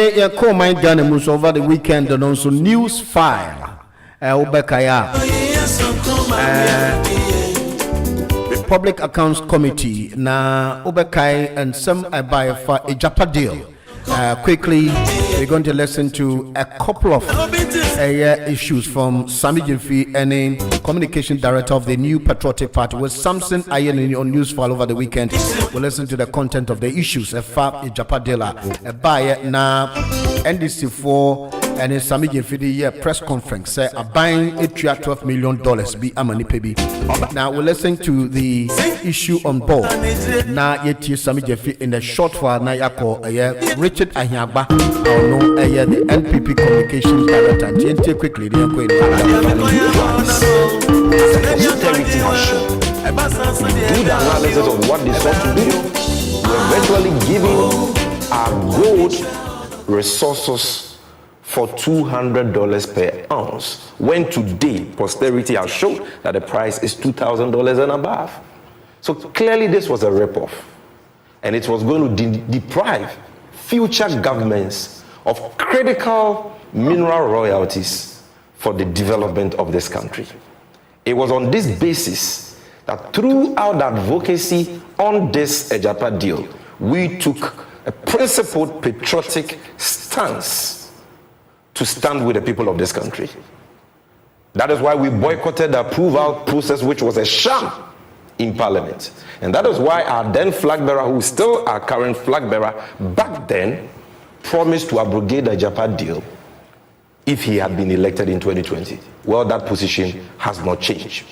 ne ya call my Ghana mus over the weekend and also news file obekaya Public Accounts Committee na obekai and some buy for a Japa deal. Quickly, we're going to listen to a couple of issues from Sami Jimfi, any communication director of the New Patriotic Party, with Samson Ayen on news file over the weekend. We'll listen to the content of the issues. A Japa deal, a buyer na NDC4 and in Sami Jimfi the press conference say a buying $12 million be amani pebi. Now we'll listen to the issue on board. Now yet Sami Jimfi in a short while na yako Richard Ahiagba, the NPP communications director. And quickly, the austerity has shown. Do the analysis of what they sought to do. We're eventually giving our gold resources for $200 per ounce, when today posterity has shown that the price is $2,000 and above. So clearly this was a rip-off, and it was going to deprive future governments of critical mineral royalties for the development of this country. It was on this basis that throughout the advocacy on this Ejapa deal, we took a principled patriotic stance to stand with the people of this country. That is why we boycotted the approval process, which was a sham in Parliament. And that is why our then flag bearer, who is still our current flag bearer, back then promised to abrogate the Ejapa deal if he had been elected in 2020. Well, that position has not changed.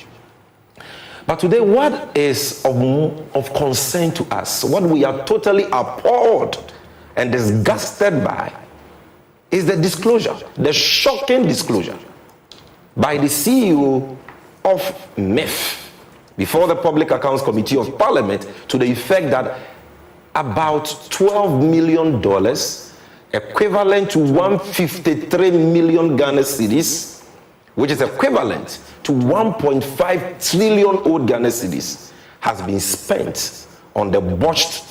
But today, what is of concern to us, what we are totally appalled and disgusted by, is the disclosure, the shocking disclosure by the CEO of MEF before the Public Accounts Committee of Parliament, to the effect that about $12 million, equivalent to 153 million Ghana cedis, which is equivalent to 1.5 trillion old Ghana cedis, has been spent on the botched,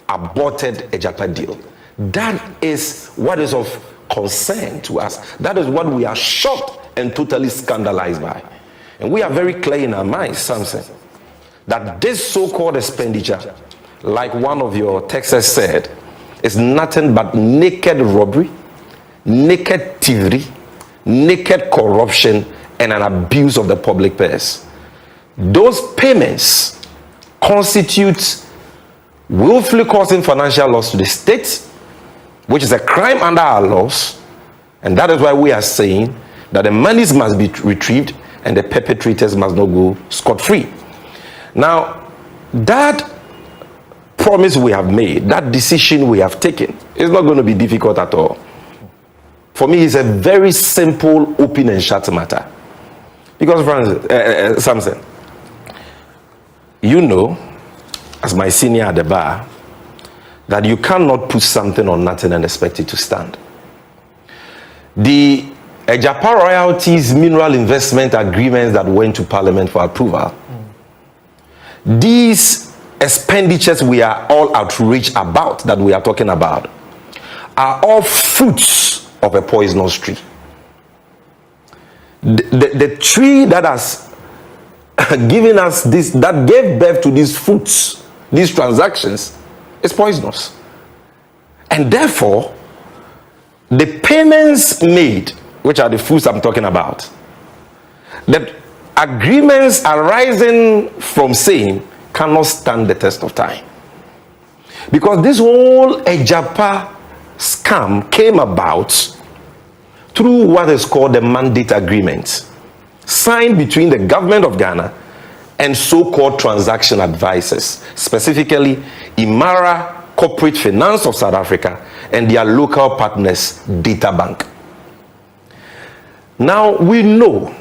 aborted Ejapa deal. That is what is of concern to us. That is what we are shocked and totally scandalized by. And we are very clear in our minds, Samson, that this so-called expenditure, like one of your texts said, is nothing but naked robbery, naked thievery, naked corruption, and an abuse of the public purse. Those payments constitute willfully causing financial loss to the state, which is a crime under our laws, and that is why we are saying that the monies must be retrieved and the perpetrators must not go scot-free. Now, that promise we have made, that decision we have taken, is not going to be difficult at all. For me, it's a very simple, open and shut matter. Because, Francis, Samson, you know, as my senior at the bar, that you cannot put something on nothing and expect it to stand. The Ejapa royalties mineral investment agreements that went to Parliament for approval, these expenditures we are all outraged about, that we are talking about, are all fruits of a poisonous tree. The tree that has given us this, that gave birth to these fruits, these transactions, is poisonous. And therefore, the payments made, which are the fruits I'm talking about, the agreements arising from same cannot stand the test of time. Because this whole Ejapa scam came about through what is called the mandate agreement, signed between the government of Ghana and so-called transaction advisors, specifically Imara Corporate Finance of South Africa and their local partners, Data Bank. Now, we know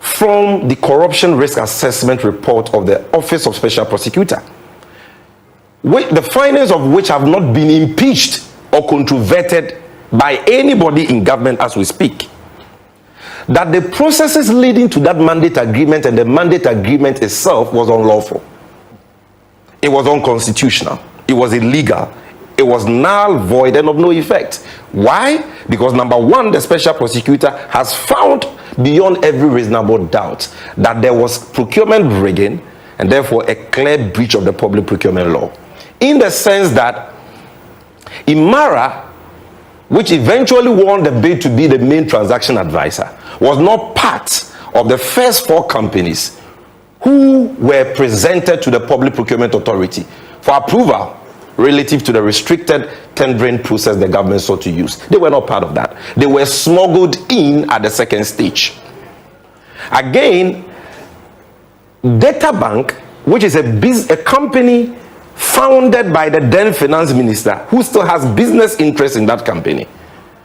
from the corruption risk assessment report of the Office of Special Prosecutor, the findings of which have not been impeached or controverted by anybody in government as we speak, that the processes leading to that mandate agreement and the mandate agreement itself was unlawful. It was unconstitutional. It was illegal. it was null, void, and of no effect. Why? Because number one, the special prosecutor has found beyond every reasonable doubt that there was procurement rigging and therefore a clear breach of the public procurement law. In the sense that Imara, which eventually won the bid to be the main transaction advisor, was not part of the first 4 companies who were presented to the Public Procurement Authority for approval relative to the restricted tendering process the government sought to use. They were not part of that. They were smuggled in at the second stage. Again, Databank, which is a company founded by the then finance minister, who still has business interests in that company,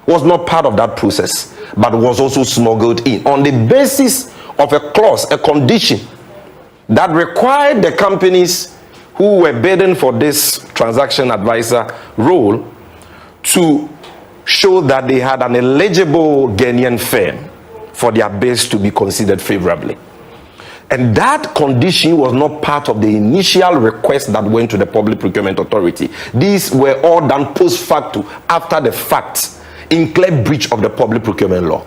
was not part of that process, but was also smuggled in on the basis of a clause, a condition that required the companies who were bidding for this transaction advisor role to show that they had an eligible Ghanaian firm for their bids to be considered favorably. And that condition was not part of the initial request that went to the Public Procurement Authority. These were all done post facto, after the fact, in clear breach of the Public Procurement Law.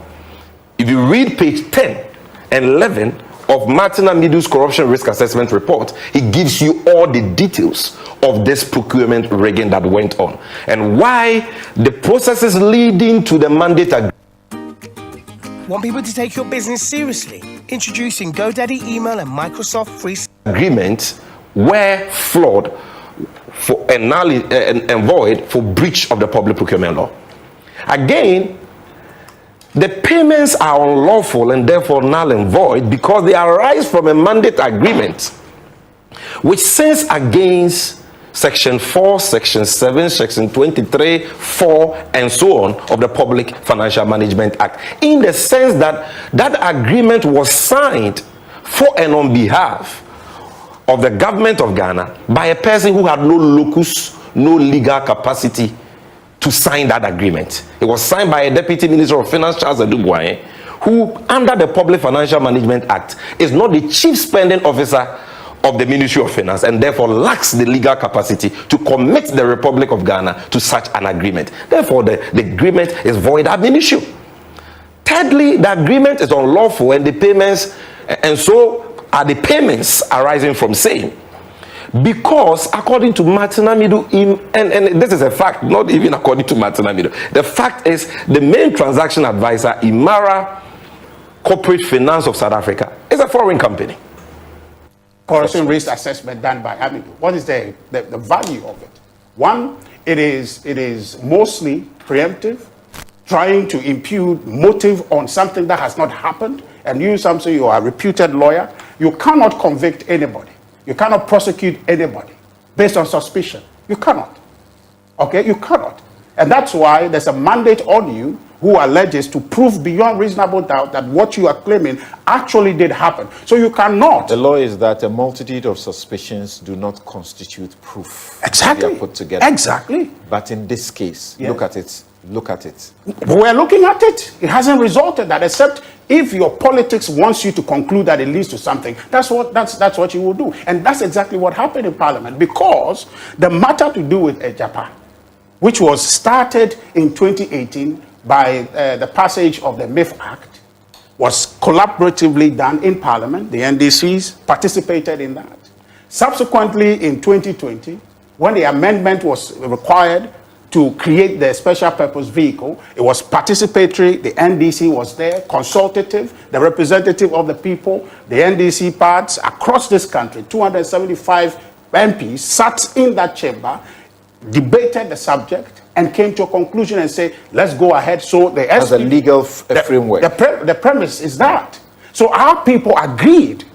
If you read page 10 and 11 of Martin Amidu's Corruption Risk Assessment Report, he gives you all the details of this procurement rigging that went on and why the processes leading to the mandate agreement. Want people to take your business seriously? Introducing GoDaddy Email and Microsoft Free Agreements were flawed and null and void for breach of the Public Procurement Law. Again, the payments are unlawful and therefore null and void because they arise from a mandate agreement which sins against Section 4, Section 7, Section 23, 4, and so on of the Public Financial Management Act, in the sense that that agreement was signed for and on behalf of the government of Ghana by a person who had no locus, no legal capacity to sign that agreement. It was signed by a Deputy Minister of Finance, Charles Adubuaye, who, under the Public Financial Management Act, is not the chief spending officer of the Ministry of Finance and therefore lacks the legal capacity to commit the Republic of Ghana to such an agreement. Therefore, the agreement is void ab initio. Thirdly, the agreement is unlawful and the payments, and so are the payments arising from same. Because according to Martin Amidu, and this is a fact, not even according to Martin Amidu, the fact is the main transaction advisor, Imara Corporate Finance of South Africa, is a foreign company. Corruption risk assessment done by Amidu. What is the value of it? One, it is mostly preemptive, trying to impute motive on something that has not happened, and you are a reputed lawyer. You cannot convict anybody. You cannot prosecute anybody based on suspicion. You cannot. Okay, you cannot. And that's why there's a mandate on you who alleges to prove beyond reasonable doubt that what you are claiming actually did happen. So you cannot. The law is that a multitude of suspicions do not constitute proof. Exactly. They are put together. Exactly. But in this case, yes. Look at it. Look at it. We're looking at it. It hasn't resulted that, except if your politics wants you to conclude that it leads to something. That's what you will do. And that's exactly what happened in Parliament, because the matter to do with Japan, which was started in 2018 by the passage of the MIF Act, was collaboratively done in Parliament. The NDCs participated in that. Subsequently, in 2020, when the amendment was required to create the special purpose vehicle, it was participatory. The NDC was there, consultative, the representative of the people, the NDC parts across this country, 275 MPs sat in that chamber, debated the subject, and came to a conclusion and said, let's go ahead. So the as a legal framework. The premise is that. So our people agreed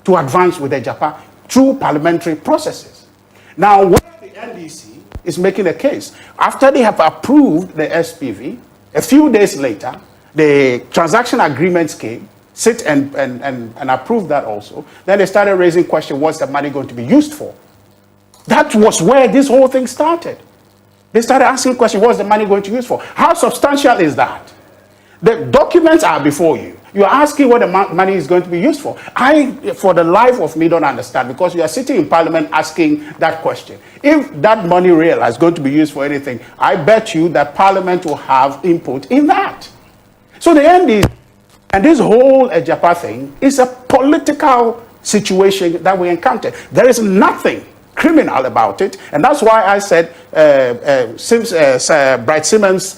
to advance with the Japan through parliamentary processes. Now, when the NDC is making a case, after they have approved the SPV, a few days later, the transaction agreements came, sit and approve that also. Then they started raising questions, what's the money going to be used for? That was where this whole thing started. They started asking questions, what's the money going to be used for? How substantial is that? The documents are before you. You're asking what the money is going to be used for. I, for the life of me, don't understand, because you are sitting in Parliament asking that question. If that money real is going to be used for anything, I bet you that Parliament will have input in that. So the end is, and this whole Ejapa thing is a political situation that we encounter. There is nothing criminal about it, and that's why I said Bright Simmons'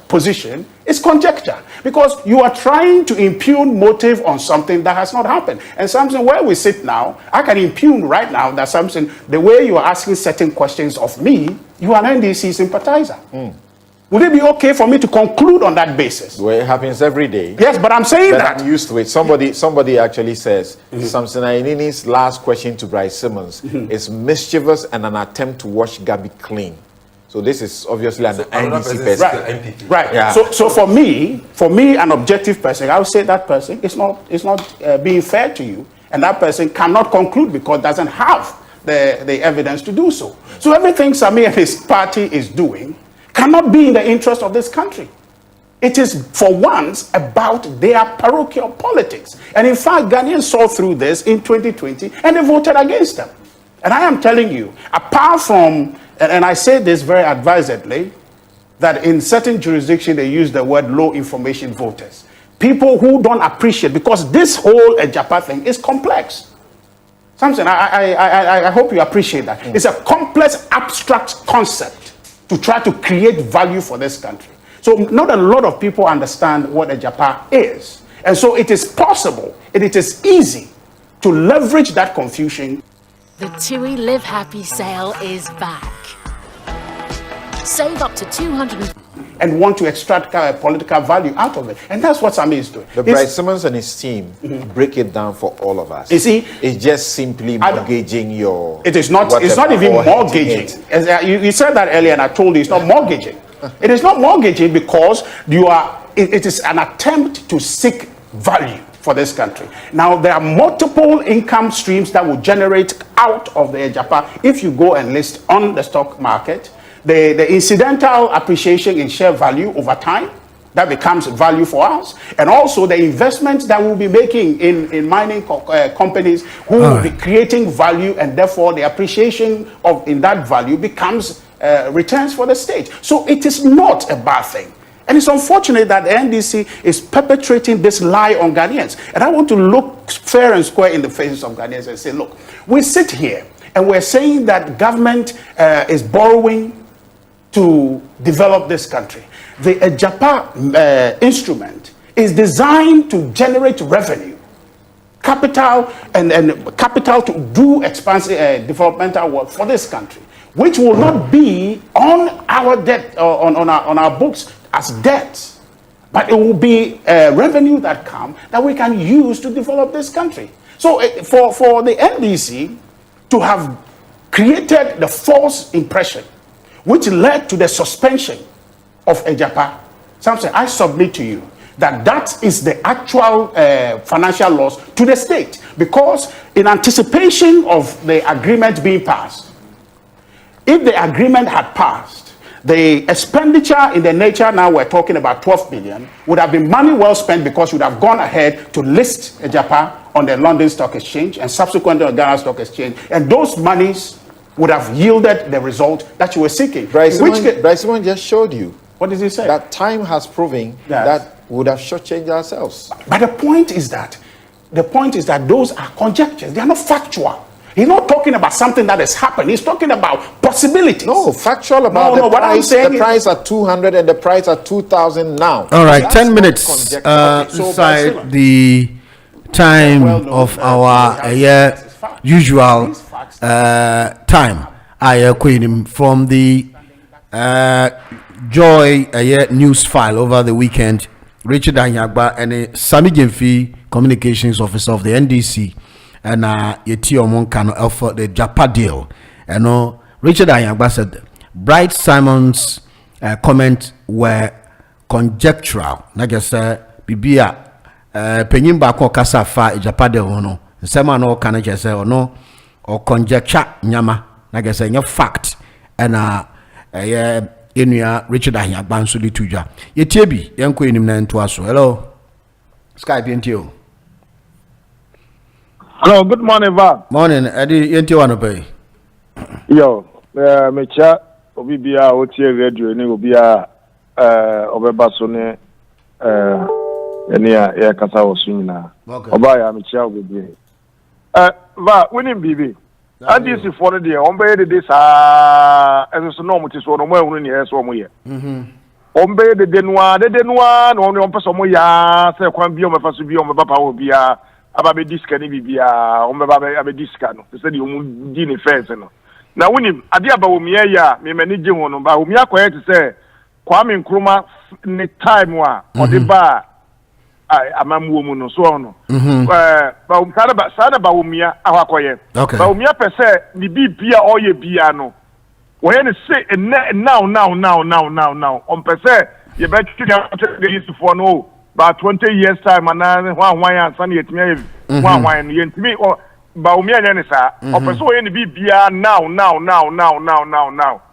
position is conjecture, because you are trying to impugn motive on something that has not happened. And Samson, where we sit now, I can impugn right now that Samson, the way you are asking certain questions of me, you are an NDC sympathizer. Would it be okay for me to conclude on that basis? Well, it happens every day. Yes, but I'm saying that. I'm used to it. Somebody actually says, Samson Ainini's last question to Bryce Simmons is mischievous and an attempt to wash Gabi clean. So this is obviously an NDC person. Right. Yeah. So for me, an objective person, I would say that person is not being fair to you, and that person cannot conclude because doesn't have the evidence to do so. So everything Sami and his party is doing cannot be in the interest of this country. It is, for once, about their parochial politics. And in fact, Ghanaians saw through this in 2020, and they voted against them. And I am telling you, apart from, and I say this very advisedly, that in certain jurisdictions they use the word low information voters. People who don't appreciate, because this whole Ejapa thing is complex. Samson, I hope you appreciate that. It's a complex, abstract concept to try to create value for this country. So not a lot of people understand what Ejapa is. And so it is possible, and it is easy to leverage that confusion. The TUI Live Happy sale is back. Save up to 200 and want to extract political value out of it. And that's what Sami is doing. The Bryce Simmons and his team break it down for all of us. You see, it's just simply mortgaging your... It is not, it's not even mortgaging. You said that earlier, and I told you it's not mortgaging. It is not mortgaging because it is an attempt to seek value for this country. Now, there are multiple income streams that will generate out of the Ejapa if you go and list on the stock market. The incidental appreciation in share value over time, that becomes value for us. And also the investments that we'll be making in mining companies who will be creating value, and therefore the appreciation in that value becomes returns for the state. So it is not a bad thing. And it's unfortunate that the NDC is perpetrating this lie on Ghanaians. And I want to look fair and square in the faces of Ghanaians and say, look, we sit here and we're saying that government is borrowing to develop this country. The Ejapa instrument is designed to generate revenue, capital, and capital to do expansive developmental work for this country, which will not be on our debt, on our books as debts, but it will be revenue that come that we can use to develop this country. So for the NDC to have created the false impression which led to the suspension of Ejapa, Samson, I submit to you that is the actual financial loss to the state, because in anticipation of the agreement being passed, if the agreement had passed, the expenditure in the nature now we're talking about 12 billion would have been money well spent, because you would have gone ahead to list Ejapa on the London Stock Exchange and subsequently on the Ghana Stock Exchange, and those monies would have yielded the result that you were seeking. Bryce Simon just showed you. What did he say? That time has proven that would have shortchanged ourselves. But the point is that those are conjectures. They are not factual. He's not talking about something that has happened. He's talking about possibilities. No, factual about the price. The price at 200 and the price at 2,000 now. All right, 10 minutes inside the time of our usual time. I quote him from the Joy news file over the weekend. Richard Anyagba and Sami Jemfi, communications officer of the NDC, and Yeti Omonkano offer the Japa deal. And Richard Anyagba said Bright Simon's comments were conjectural. Nagasa Bibia Penyimba ko kasa fa Japa deal no. Sema no kana jese ono or conjecture nyama nagasa nya fact and Enua Richard Anyagba nso de tuja. Yetie bi yenko enim na nto aso. Hello. Skype into you. Hello, good morning, Va. Morning, Eddie into one pay. Yo, me cha obi bia o tie radio ni obi a obeba so ne eni a kasa wo so nyina. Oba ya me cha obi. Va, winning bibi. And this is for the ombe de this so no mo ti so no mo ehunu ni eso mo ye. Ombe de denwa no no pese mo ya se kwan bi o mefa so bi o meba pa wo bia aba be diska ni bibia ombe ba be diska no se di o mu di ni first no. Na wunim ade aba wo miya ya me mani gye ho no ba wo miya kwaye te se Kwame Nkrumah ne time wa o de ba amamuo mu no so no ba wo sada ba wo miya akwaye ba wo miya pese ni bibia o ye bia no wo ye ne se now on pese ye be tuya the use for no ba 20 years time na hwan ya san ye timi hwan ye ntimi ba umia nya ne sa opeso ye ne bibia now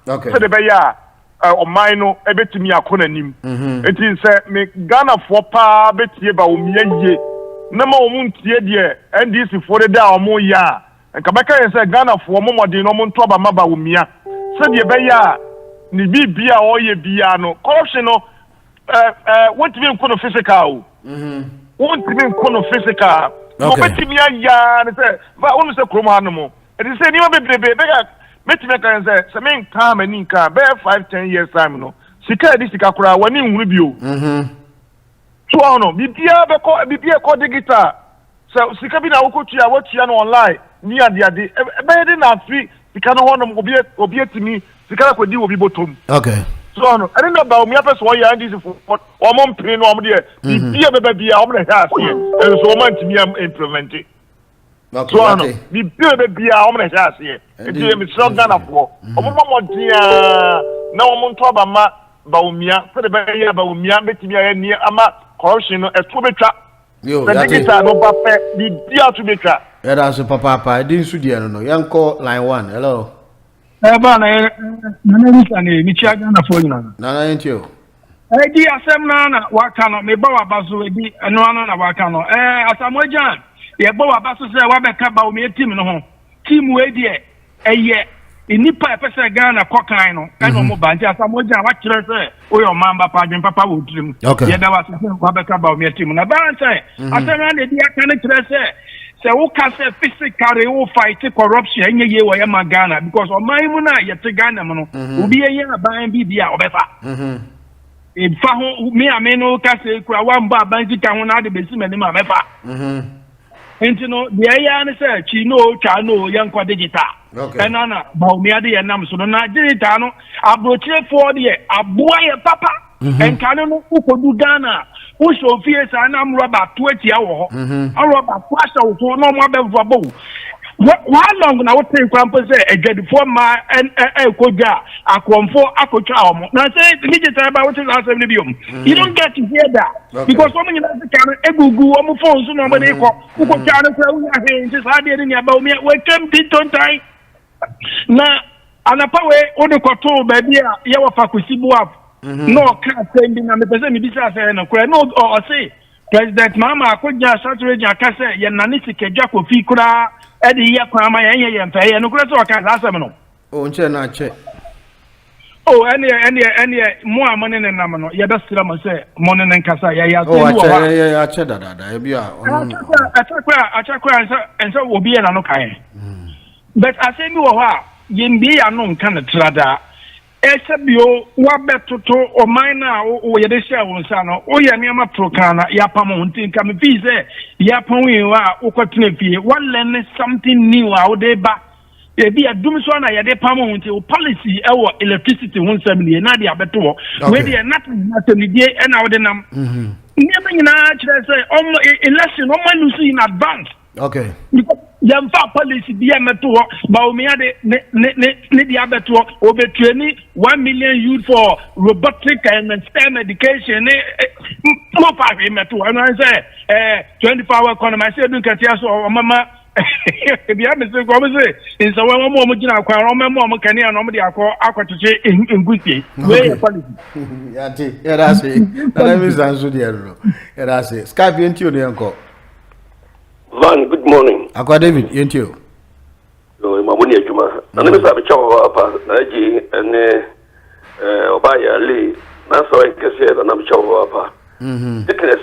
okay so de be ya o mine no ebetimi akona nim enti se me Ghana for pa betie ba umia ye na ma omu ntie de NDC for de da omu ya nka beka ye se Ghana for mo modin no mo nto ba ma ba umia se de be ya ne bibia o ye bia no corruption no what mean kono physical what mean kono physical no betimi ya ne se ba wonu se kromo hanom e dey say ni ma bebebe bega betimi kan se men ka mani ka be 5-10 years time no sika di sika kura wani nhuru bio so no bibia be ko bibia ko digital so sika bi na wokotua wotua no online ni ade be dey na free sika no honom obi etimi sika ko di obi botom okay so no I don't know about person why and this for o mo mpin no o mo de bibia be bia o mo na ha ase and so man timi implement it okay so no bibia be bia o mo na ha ase e dey me so Ghana for o mo mo dia na o mo nto ba ma ba umia so de be ya ba umia betimi ya ni ama corruption no e to betwa yo the digital no ba pe bibia to betwa yeah that's papa I didn't su dia no yanko line 1 hello Eba na nisa ni michia Ghana for nyina. Na ntio. Di asem na waka no me ba wa baso edi eno ano na waka no. Asamojan ye ba wa baso se wa be ka ba o me team no ho. Team we die eye inipa pese Ghana kokan no. Eno mo ba nti Asamojan wa kire se o yo mamba pa dwen papa wo trim. Ye da wa se wa be ka ba o me team na ba nse asem na de aka ne kire se se wo ka se physically wo fight corruption enye ye wo ye magana because o man mu na ye te Ghana mu no obi ye aban bibia obefa e fa ho me ameno ka se kura wa mba aban ti ka ho na de besi mani ma mefa enti no de ya ne se chi no twa no ye nkwa digital enana ba o me ade ye nam so no na digital no abrochire for de aboa ye papa enkane no ukodu Ghana Usho fies and I'm rubber 20 hour. I rubber flash out to no more than for both. How long now take Crampus a get for my and a koja, a comfort, a coach. Now say the digital about what is last you don't get to hear that because so many can a Google on the phone, so nobody who could just had it in about me. Welcome to time. Now, and a power on the control, baby, you have a kusibu up. No can't send in the person bisa say no kura no or say President Mama Akudja Saturday akase ye nanisi keja kofi kura e de ye kwa ma ye mfa ye no kura so ka asem no o nche na che oh any mo amone ne nam no ye da sira mo say mo ne nkasa ye ya so ya che da e bia achakwa enso obi ye na no kan but asemi wo ho a ye mbi ya no nka na trada Esebio wabetoto o maina o yedesha wonsano o ya niama prokana ya pamo ntinka me fi say ya pon wa o kwatene fie one learn something new out dey ba e bi adum so na yede pamo nti o policy e wo electricity wonsam ni na dey abeto we dey not die e na wo dey nam niama nyina kire say election o man lose in advance okay Yamfa policy be meto ba o me ade ne dia beto o betuani 1 million youth for robotic and STEM education mo pa meto and I say 24 hour economy say do katia so mama Ebi a me say go me say in so one more gina kwa ro me more kan ya no me dey akwacheche ngusie. We policy. Yeah, that's it. Na let me answer there no. Yeah, that's it. Skype yenti o dey enko. Van, good morning. Akwa David yenti o. No, ma woni adwuma. Na me say be chawo apa na ji ene obaya le na so enkese na me chawo apa. Thickness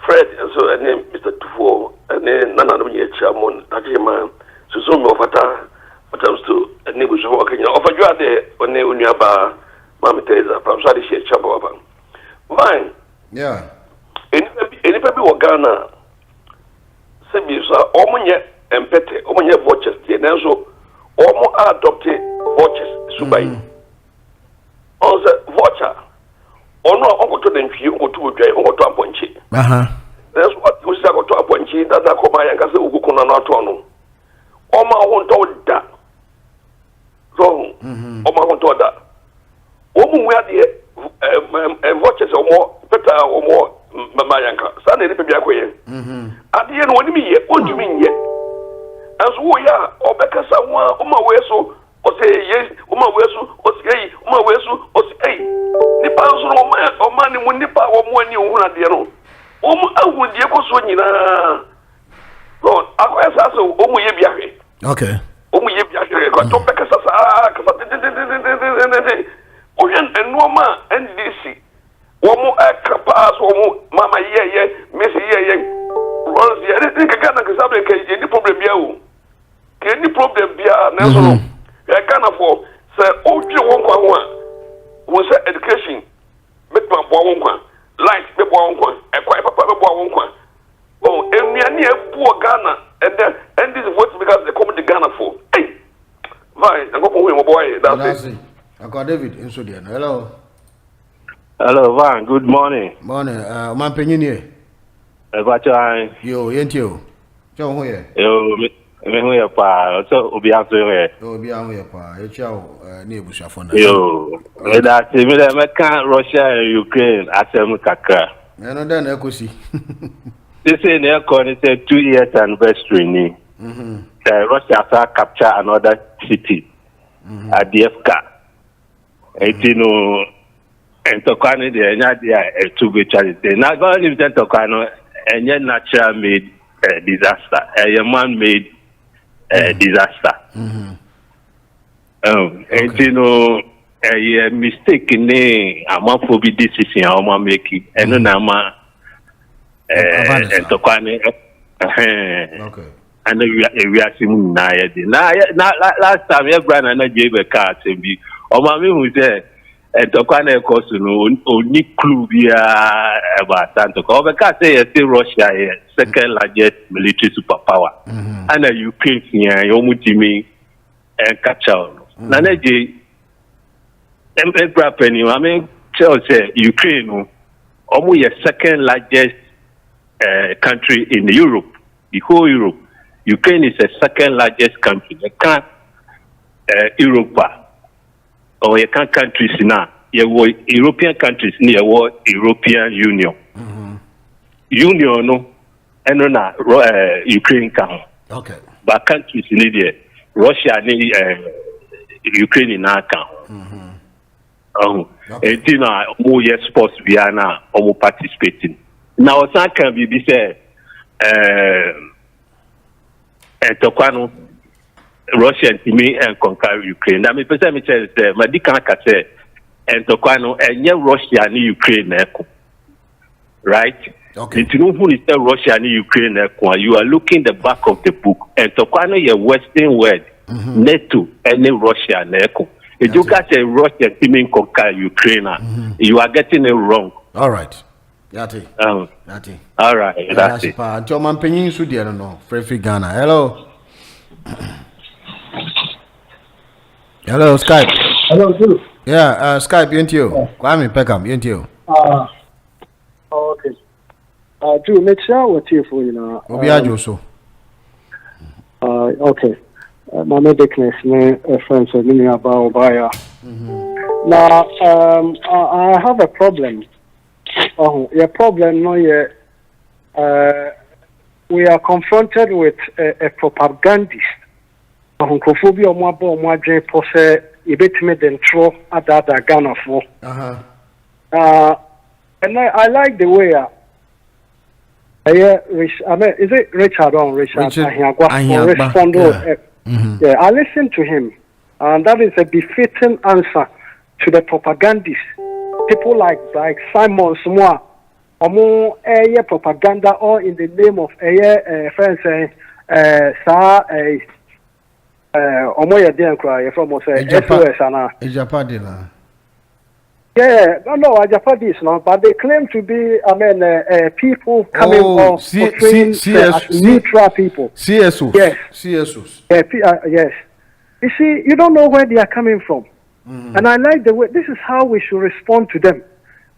Fred so ene Mr. Tufo ene nana no ye chairman tajima so me ofata what else to ene go so Kenya ofaju ade one onuaba Mama Teresa from Sadi she chawo apa. Fine. Yeah. Any baby wo Ghana se bi so omunye empete omunye vouchers tie na so omo adopt vouchers subai. On the voucher ono onkoto dentwi onkoto odwai onkoto aponchi. That's what we say onkoto aponchi that akoma yanka se ugukuna no ato no. Oma wonto da. So oma wonto da. Omu we ade vouchers omo peta omo mama yanka. Sa na ni pe bia koye. Ade no woni mi ye ondumi nye. Aso wo ya obekasa wa oma we so o say yes oma we so o say oma we so o say nipa so o ma ni mu nipa wo mu ani ohun ade no o mu awu die ko so nyina no akoya sa so o mu ye biahwe okay o mu ye biahwe ko to be kasa sa kasa o yen enoma ndc wo mu akapa so mu mama ye messi ye runs ye ni kaka na kasa be ke ni problem bia o ke ni problem bia na so no e kana for say o dwe won kwa ho a wo say education betma bo won kwa light be bo won kwa e kwa papa be bo won kwa oh emiani e bu Ghana and this vote because they come to Ghana for hey vai I go for we boy that's it Akwa David inso there hello Van, good morning man penyin here yo yentio cho ho ye yo me ho ya pa so obi aso ye obi aho ye pa e chao na ebusuafo na yo that me can Russia and Ukraine asem kakra no then ekosi they say they call it 2 years anniversary ni Russia has capture another city at DFK etino entokwane de nya dia to be charity na go live entokwane enye natural made disaster a man made disaster etino a mistake ni amafo bi decision a o make eno na ma entokwane okay and we are seeing na last time your brother na gave a car to be o ma me hu say entokwane cost no only clue bia about Santo ko be ka say Russia second largest military superpower and Ukraine here you mutimi and catch out na je emperor penny I mean tell say Ukraine omo your second largest country in Europe, the whole Europe. Ukraine is the second largest country. You can't Europe or you can't countries now. You were European countries near European Union. Union no, and no Ukraine can. Okay. But countries need Russia need Ukraine in our can. And you know more sports we are now almost participating. Now some can be said. Tokwano Russian to me and conquer Ukraine. Now me person me say Madika say and Tokwano and Russia and Ukraine right? Okay. You know who is Russia and Ukraine you are looking the back of the book and Tokwano your Western word NATO and Russia and if you got say Russia to me conquer Ukraine you are getting it wrong. All right. Yati. All right, that's it. Until man penyin su there no. Free Ghana. Hello. Hello, Skype. Hello, Drew. Yeah, Skype yentio. Kwame Pekam yentio. Okay. Drew, make sure what you for you know. Obi ajo so. Okay. My medicness me friends with me about buyer. Now, I have a problem. Your problem no we are confronted with a propagandist. Honkophobia or more dream pose ebetime dentro ada Ghana for. And I like the way is it Richard on Richard? Yeah, I listened to him, and that is a befitting answer to the propagandists. People like Simon Smoa, more propaganda, or in the name of friends yeah, no, Japanese no, but they claim to be, people coming off portraying as neutral people. CSOs. Yes. CSOs. Yes. You see, you don't know where they are coming from. And I like the way, this is how we should respond to them.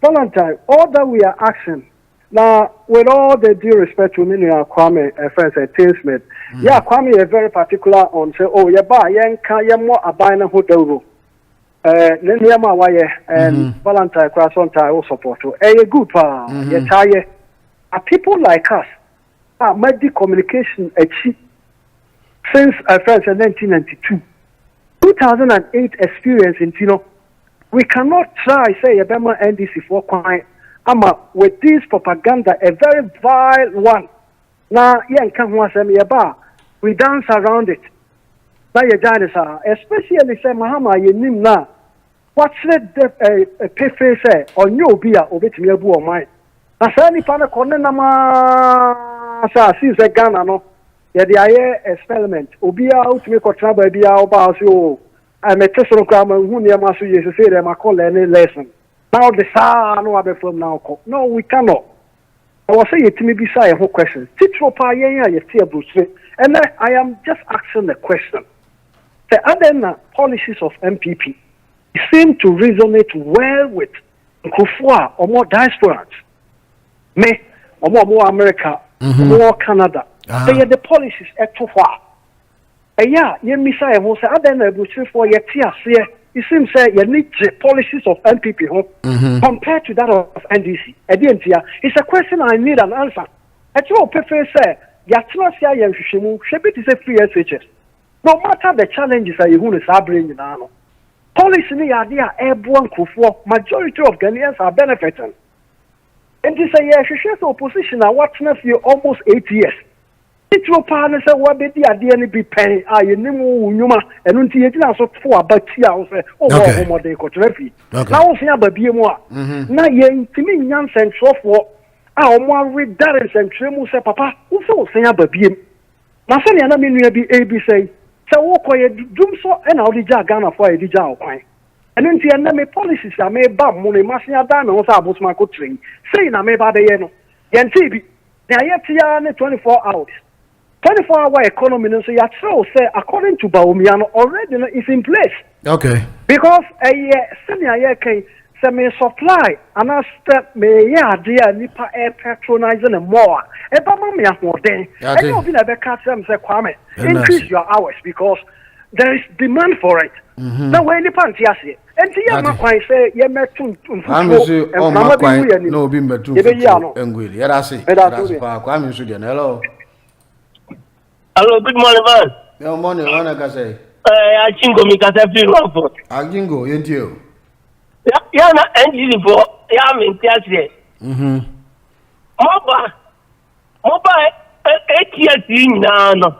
Valentine, all that we are asking, now, with all the due respect to me, Kwame, friends, Tinsmith, yeah, Kwame is very particular on say, oh, yeah, more abiding hotel. Neniama waye and Valentine Crasonta will support you. A good people like us made the communication achieve since first in 1992. 2008 experience in Tino. We cannot try say a Bema NDC for quiet. With this propaganda, a very vile one. Now, we dance around it. Now, especially say Mahama, you name now. What's a pay face or new beer or bit me a boo of mine? As any pana corner, sees a Ghana, no. Yeah, the air experiment. Obia out to make a trouble, be our boss. You, I'm a test of grammar who near Masu is to say them, I call any lesson. Now the Sa no other from now. No, we cannot. I was saying to me beside a whole question. Titro Paya, you see a Bruce. And I am just asking the question. The other policies of MPP seem to resonate well with Nkufua or more diasporans. Me, or more America, more Canada. They are the policies at too far. Yeah, you miss I will say, I don't know for your tears here. It seems you need the policies of MPP compared to that of NDC. It's a question I need an answer. At your prefer say, Yatlasia Yashimu, Shebit is a free SHS. No matter the challenges that you want to bring in Ano. Policy ni idea airborne Kufuor, majority of Ghanaians are benefiting. And this is a opposition are watching us for almost 8 years. It's your partner say what be the idea ni be pay you nyuma and until you so for about say oh more they got refi. Now see baby mo na ye ntimi nyan central for mo read that and central mu say papa who so say baby na say na me nua bi ABC say wo koye dum so e na odi ja Ghana for e di ja okwan and until na me policies are me ba mo ne masia da me say abosma ko train say na me ba de ye no ye nti bi na ye tia ne 24 hours 24-hour economy, so you say according to Baumiano already is in place. Okay. Because a senior year can semi supply and I step me dear nipa air patronizing and more. A bamamia more then. And you'll be never catch them say Kwame. Increase your hours because there is demand for it. Now when the pantiasi and Tiama say ye met to no bimber to Anguli. Hello. Hello, good morning, man. Good morning, what I can say. I think we can have been wrong for. I can go into you. Yeah, not engine for Yamin Tiasia. Mobile 8 years in Nano.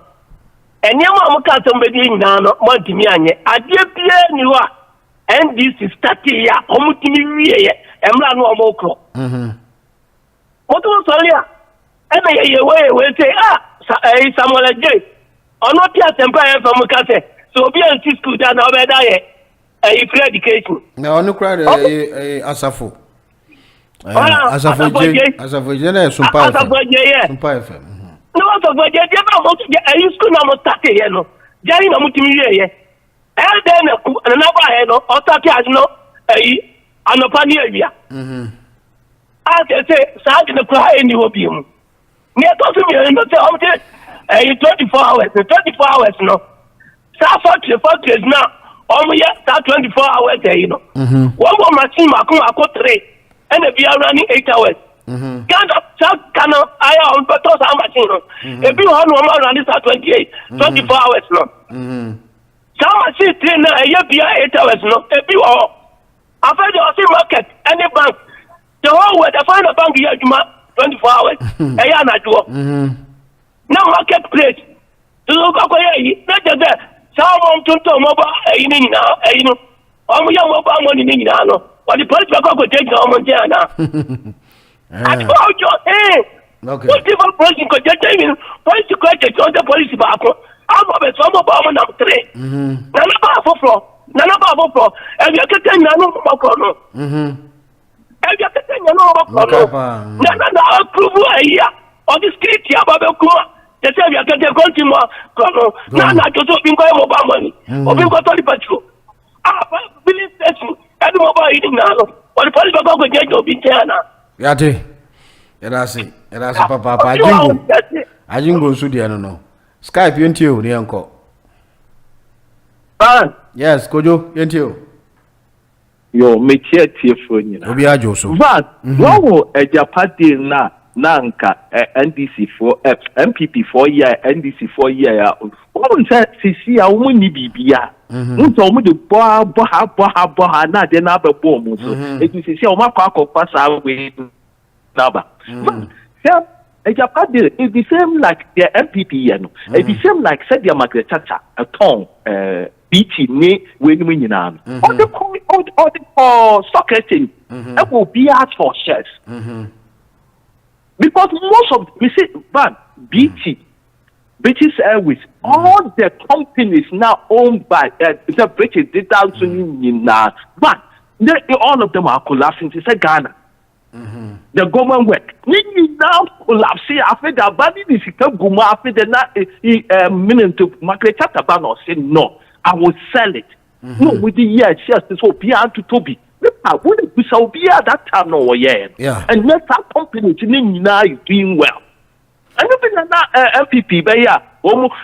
And you want to cut somebody in Nano, Montimiane. I dear Pierre, you are. And this is 30 years, Omutimi, and Rano Moko. What was earlier? And I will say, Samuel J. Or not yet empire from Mukase. So be on school down over there. A free education. No, no cry Asafo. Asafo Jene, Sumpa FM. No, so J. A school number 30 years. Jerry Namutimi. And then another head or 30 years no, an opinion. I say, Sergeant cry in the opium. Near to me, 24 hours, 24 hours, no. Factory now, only 24 hours, you know. One more machine, I could 3, and we are running 8 hours. kind of kind of I on but those machine. If you want to run this 28, 24 hours long. Some machine train a year 8 hours long. If you are after the market, any bank, the whole way the final bank here 24 hours. A year not do. No marketplace. To look up not the someone to mobile now, you know. Young mobile money now. But the police are going to take the I told you, okay. What different police could get them? Police to credit on the police back. I'm of it, some of them are 3. None of floor. None of floor. And you're getting none of them. And you're getting none of them. None of approval here. On the street here, Babaku. They say you're getting a continuum. None of those being going mobile money. Or being got on the patrol. Believe that you. And mobile eating now. But the police are going to get your Bintana. Yate. Erasi papa. Ajingo so dia no. Skype yentio ni anko. Yes, Kojo yentio. Yo me tie phone na. Obi ajo so. But wo ejapade na nka NDC for MPP 4 year NDC 4 year ya. Wo nse sisi ya wo ni bibia. Nso mo de bo ha na de na bebo mo so. Etu sisi o makwa akokwa sa we naba. Yeah, it's the same like the MPP, you know. It's the same like said the Magretata, a ton, BT, me, when we know. All the stock exchange, it will be asked for shares. Because most of, we say, but BT, British Airways, all the companies now owned by the British Digital Union, but all of them are collapsing. It's a Ghana. The government work. We now collapse after the body is guma after the meaning to market chataban or say no, I will sell it. No, with the year just so Pia to Toby. We shall be at that time no yeah. And let that company now is doing well. And even MPP by almost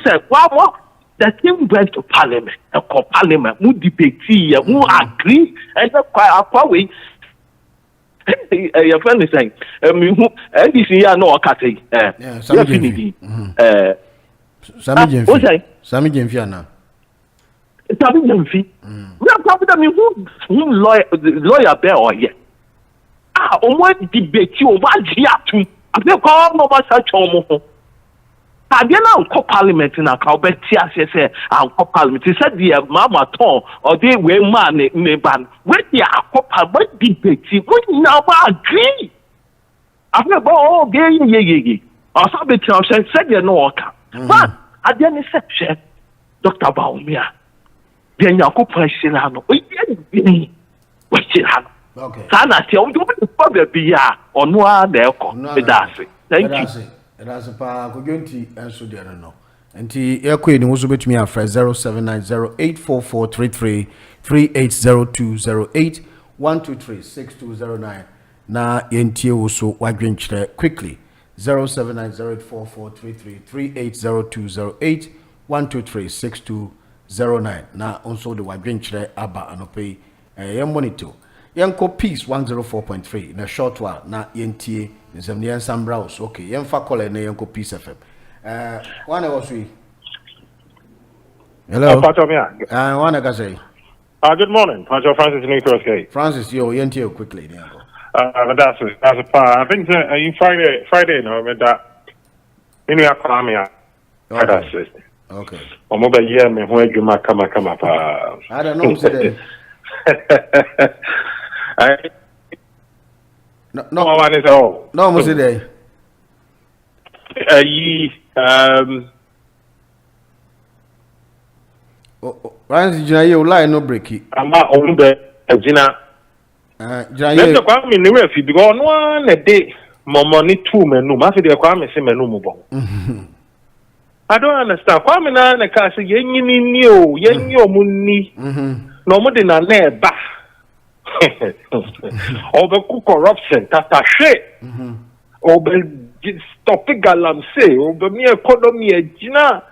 said, wow. The thing went to Parliament, who debate, who agree, and that's quite way. Your friend is saying, this year no Okate. Sami Jemfi now. Sami Jemfi. We are talking who lawyer bear or yet. Debate you over Giatu. I think all no such almost. I didn't call Parliament in a cowbell. Say, I'll call Parliament. He said, the Mama Tom or they were man in a band. When they are what debate, what now agree? After all, yeah. Or somebody said, you know, but at the exception, Dr. Baumia, then you could question her. Okay. Sana, tell you probably be or no one. Thank you. That's pa kojonti enso de no enti ekwe ni wuzo betumi afra 0790844333 380208123620 na yentie wuso wadwenkyere quickly 0790844333 380208123620 na onso de wadwenkyere aba anope monitor Yanko Peace 104.3 na short while na yentie nzamnian Sambraus. Okay, yemfa call na Yanko Peace FM. One was we. Hello. One I say. Good morning, Pacho Francis Nicholas. Francis, yo yentie quickly. That's a part. I think you Friday no with that. Ini akwamia. That's it. Okay. Omoba year me ho adwuma kama pa. I don't know today. No, one is all. No, Mr. Day. Ryan, you line no breaky. I'm not on the Gina. Let's go. I'm in the refuge because one a day, more money 2 menu. Must be the Kwame say menu mubo. I don't understand. Kwame na na kasi yenyi muni. No more than a neba. Over corruption, tata shit. Over stopping galam say, over me economy, Gina.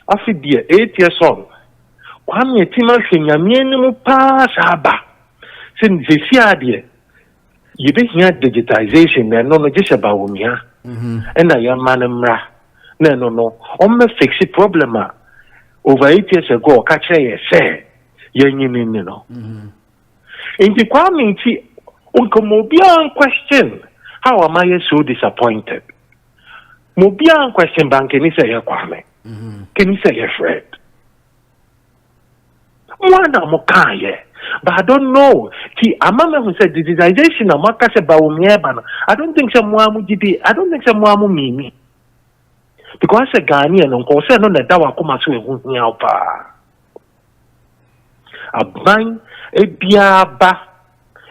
I feel dear 8 years old. One year, Tima Singer, me pass haba. Since this year, dear. you be here digitization and no just about me and I am manamra no on me fix the problem over 8 years ago catch a say yen no in the community uncle Mobian question how am I so disappointed Mobian question bank can you say Kwame can you say Fred one but I don't know. See, a man who said digitization, I don't think someone I don't think someone me. Because a Ghanaian on concern on the Dawa Kumasu a bang, a biaba,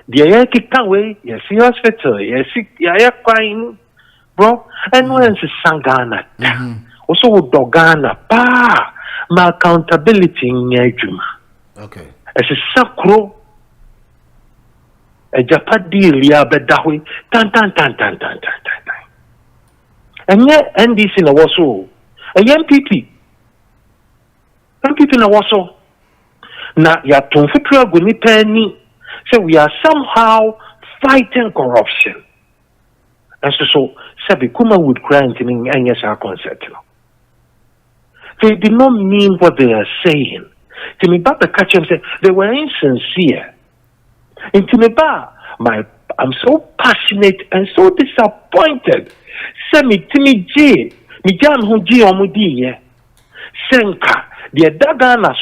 the air kick away, yes, hospital, yes, yeah, crying, bro, and when it's Sangana, also Dogana, my accountability in Yajuma. Okay. As a sacro, a Japadilia bedawi, tan. And yet, NDC in a wasso, a MPP in a wasso. Now, ya tonfitra gunipeni, so we are somehow fighting corruption. And so, Sabikuma would grant in any concert. They did not mean what they are saying. To me, Baba catch him say they were insincere. And to me, I'm so passionate and so disappointed. Say me, Timmy J, me jam who G omudi Senka, the Dagana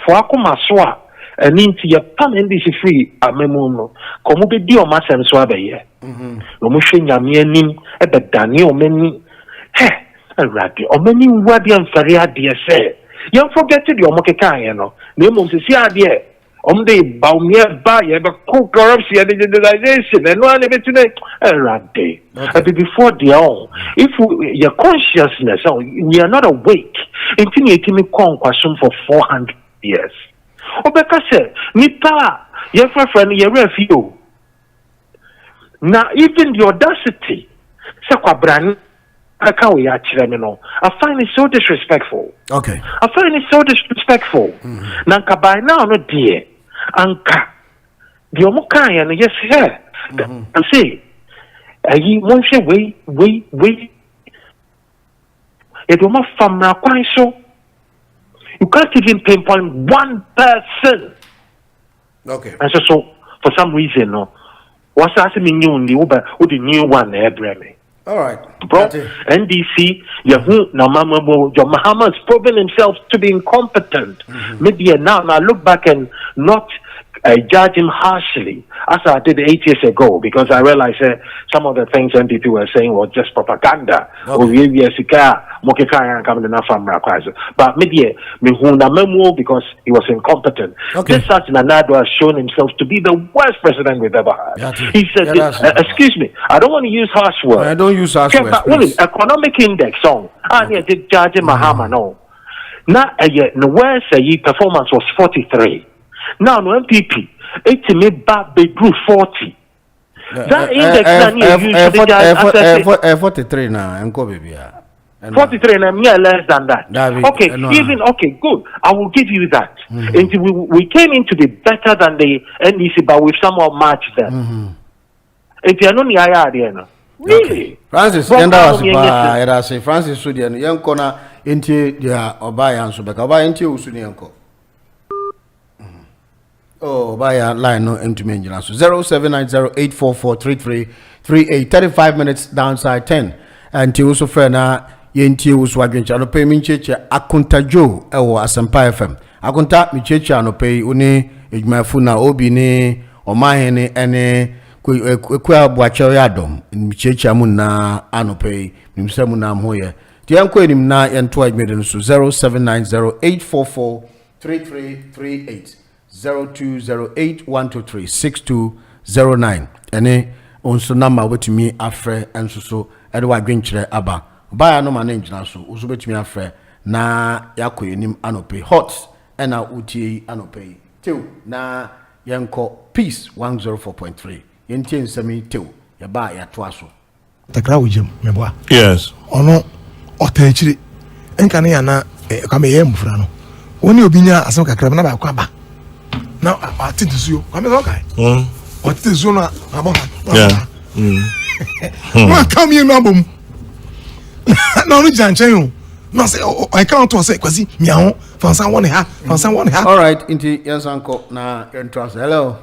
for Akuma Swa, and into your pam and this free a memono. Come be dear Massam Swabe ye. No mushin Yamianim, a bed Daniel many. He, a ratty, or many Wadian Faria, dear say. You forget to do Mokeka, no. Name of the idea. The Baumia buyer, but corruption and digitalization, and one of it today. Before the all, if your consciousness, we are not awake, infinitely me question for 400 years. Obeka said, Nipa, your friend, your refugee. Now, even the audacity, Sakwa I find it so disrespectful. Okay. I find it so disrespectful. Nanka by now, no dear. Anka. The Omokai and yes, here. And say, you won't say, wait. It will not from now quite so. You can't even pinpoint one person. Okay. And so for some reason, no. What's asking me new in the Uber with the new one there, Bremy? All right, bro. NDC, your Mahama has proven himself to be incompetent. Maybe now I look back and not judge him harshly as I did 8 years ago because I realized some of the things NDP were saying were just propaganda. But maybe because he was incompetent. This such Nanado has shown himself to be the worst president we've ever had. He said, excuse me, I don't want to use harsh words. I don't use harsh words. Economic index song. I did judge Mahama no. Now the worst performance was 43. Now no MPP, 40. That index 43 now, and go baby. 43 and less than that. Okay, okay, good. I will give you that. We came in to be better than the NDC, but we somehow matched them. If you are not the IR, really? Francis, Francis Sudian, young corner into the Obaya and Subaka, Obaya into Usunianko. Oh, by a line no into me. 0790-844-3338. 35 minutes downside 10. And to also fena yenti uswagin chano pay mincheche akunta jo ewo Asampa FM. Akunta micheche ano pay uni ejmafuna obi ni omahene ene kwa bwacho yadom micheche amuna ano pay nimsemu na mhoye. Tiyanko enim na yentoa ejmede nusu 0790-844-3338. 0208-123-6209 ene onso number wetumi afre enso so ede wa dwenkyere aba baya no ma na ngina so uso betumi afre na yakoyenim anope hot ena utie anope tew na yenko peace 104.3 yentie nsemi tew ya ba ya to aso takra wujem meboa yes ono otachiri enka na ya na kama ye mfura no woni obinya asem kakra na ba kwa ba now I think this you. I'm okay. What is you now? Yeah. Man, come here, no boom. No, no, Janchen. No, say, I can't say, because meow, from someone here, from someone here. All right, into yes, uncle. Now, entrance. Hello.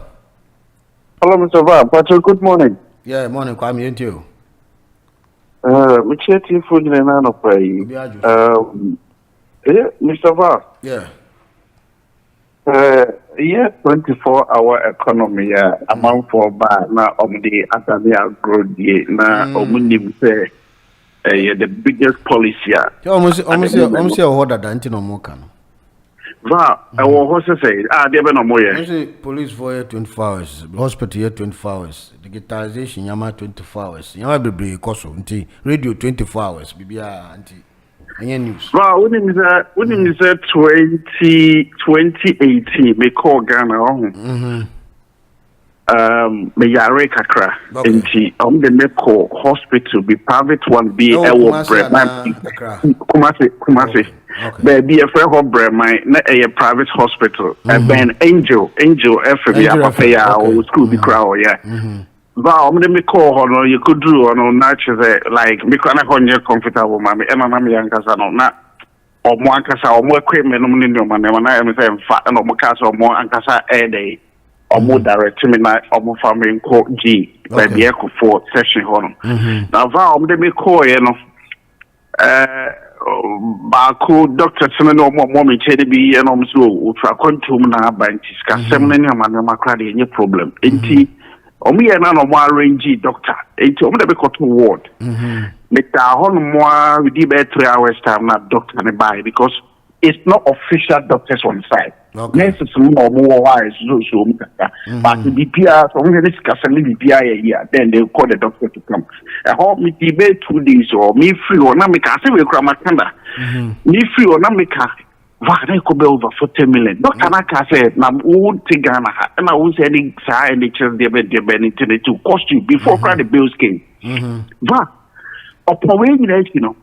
Hello, Mr. Va. Patrick, good morning. Yeah, morning. Kwame, into you. Which is food in an pay. Mr. Va. Yeah. 24-hour economy, amount for bar now on the academia growth now omuni say the biggest policy. Almost order than no more can. Va, I was say, there be no more. Police for 24 hours, hospital here 24 hours, digitalization yama 24 hours. Yama be koso nti radio 24 hours. Bibia anti. News. Well, when is 2018, me call Ghana. Me yare kakra. Enti, the medical hospital be private one be Kumasi. Baby a friend bread my a private hospital. Ben Angel FBA pay our school be crowd, yeah. Wow, me call no you could do on natural like me kana honye comfortable mama e mama me yankasa no na o mo ankasa o mo equipment no ni no man na me say fa no mo kasa o mo ankasa day o mo direct me na o mo family ko G by the echo for session hono na va o me call ye no ba ko doctor tene no mo me chede bi ye no mo so o tra kontum na ba ntiska sem na ni amana makra de any problem enti omi na no mo arrange doctor enti omo de be to ward Mr. Hon more within 3 hours time na doctor ne buy because it's not official doctors on site. Nurses more wise so but the BPR so we discuss the BPR here then they call the doctor to come. I hope me debate 2 days or me free or na me ka say we kra makanda. Me free or na me ka Why could be over 40 million? Doctor Naka said, "Now won't take Ghana, and I won't say any side and the chance they to cost you before the bills came." But you know,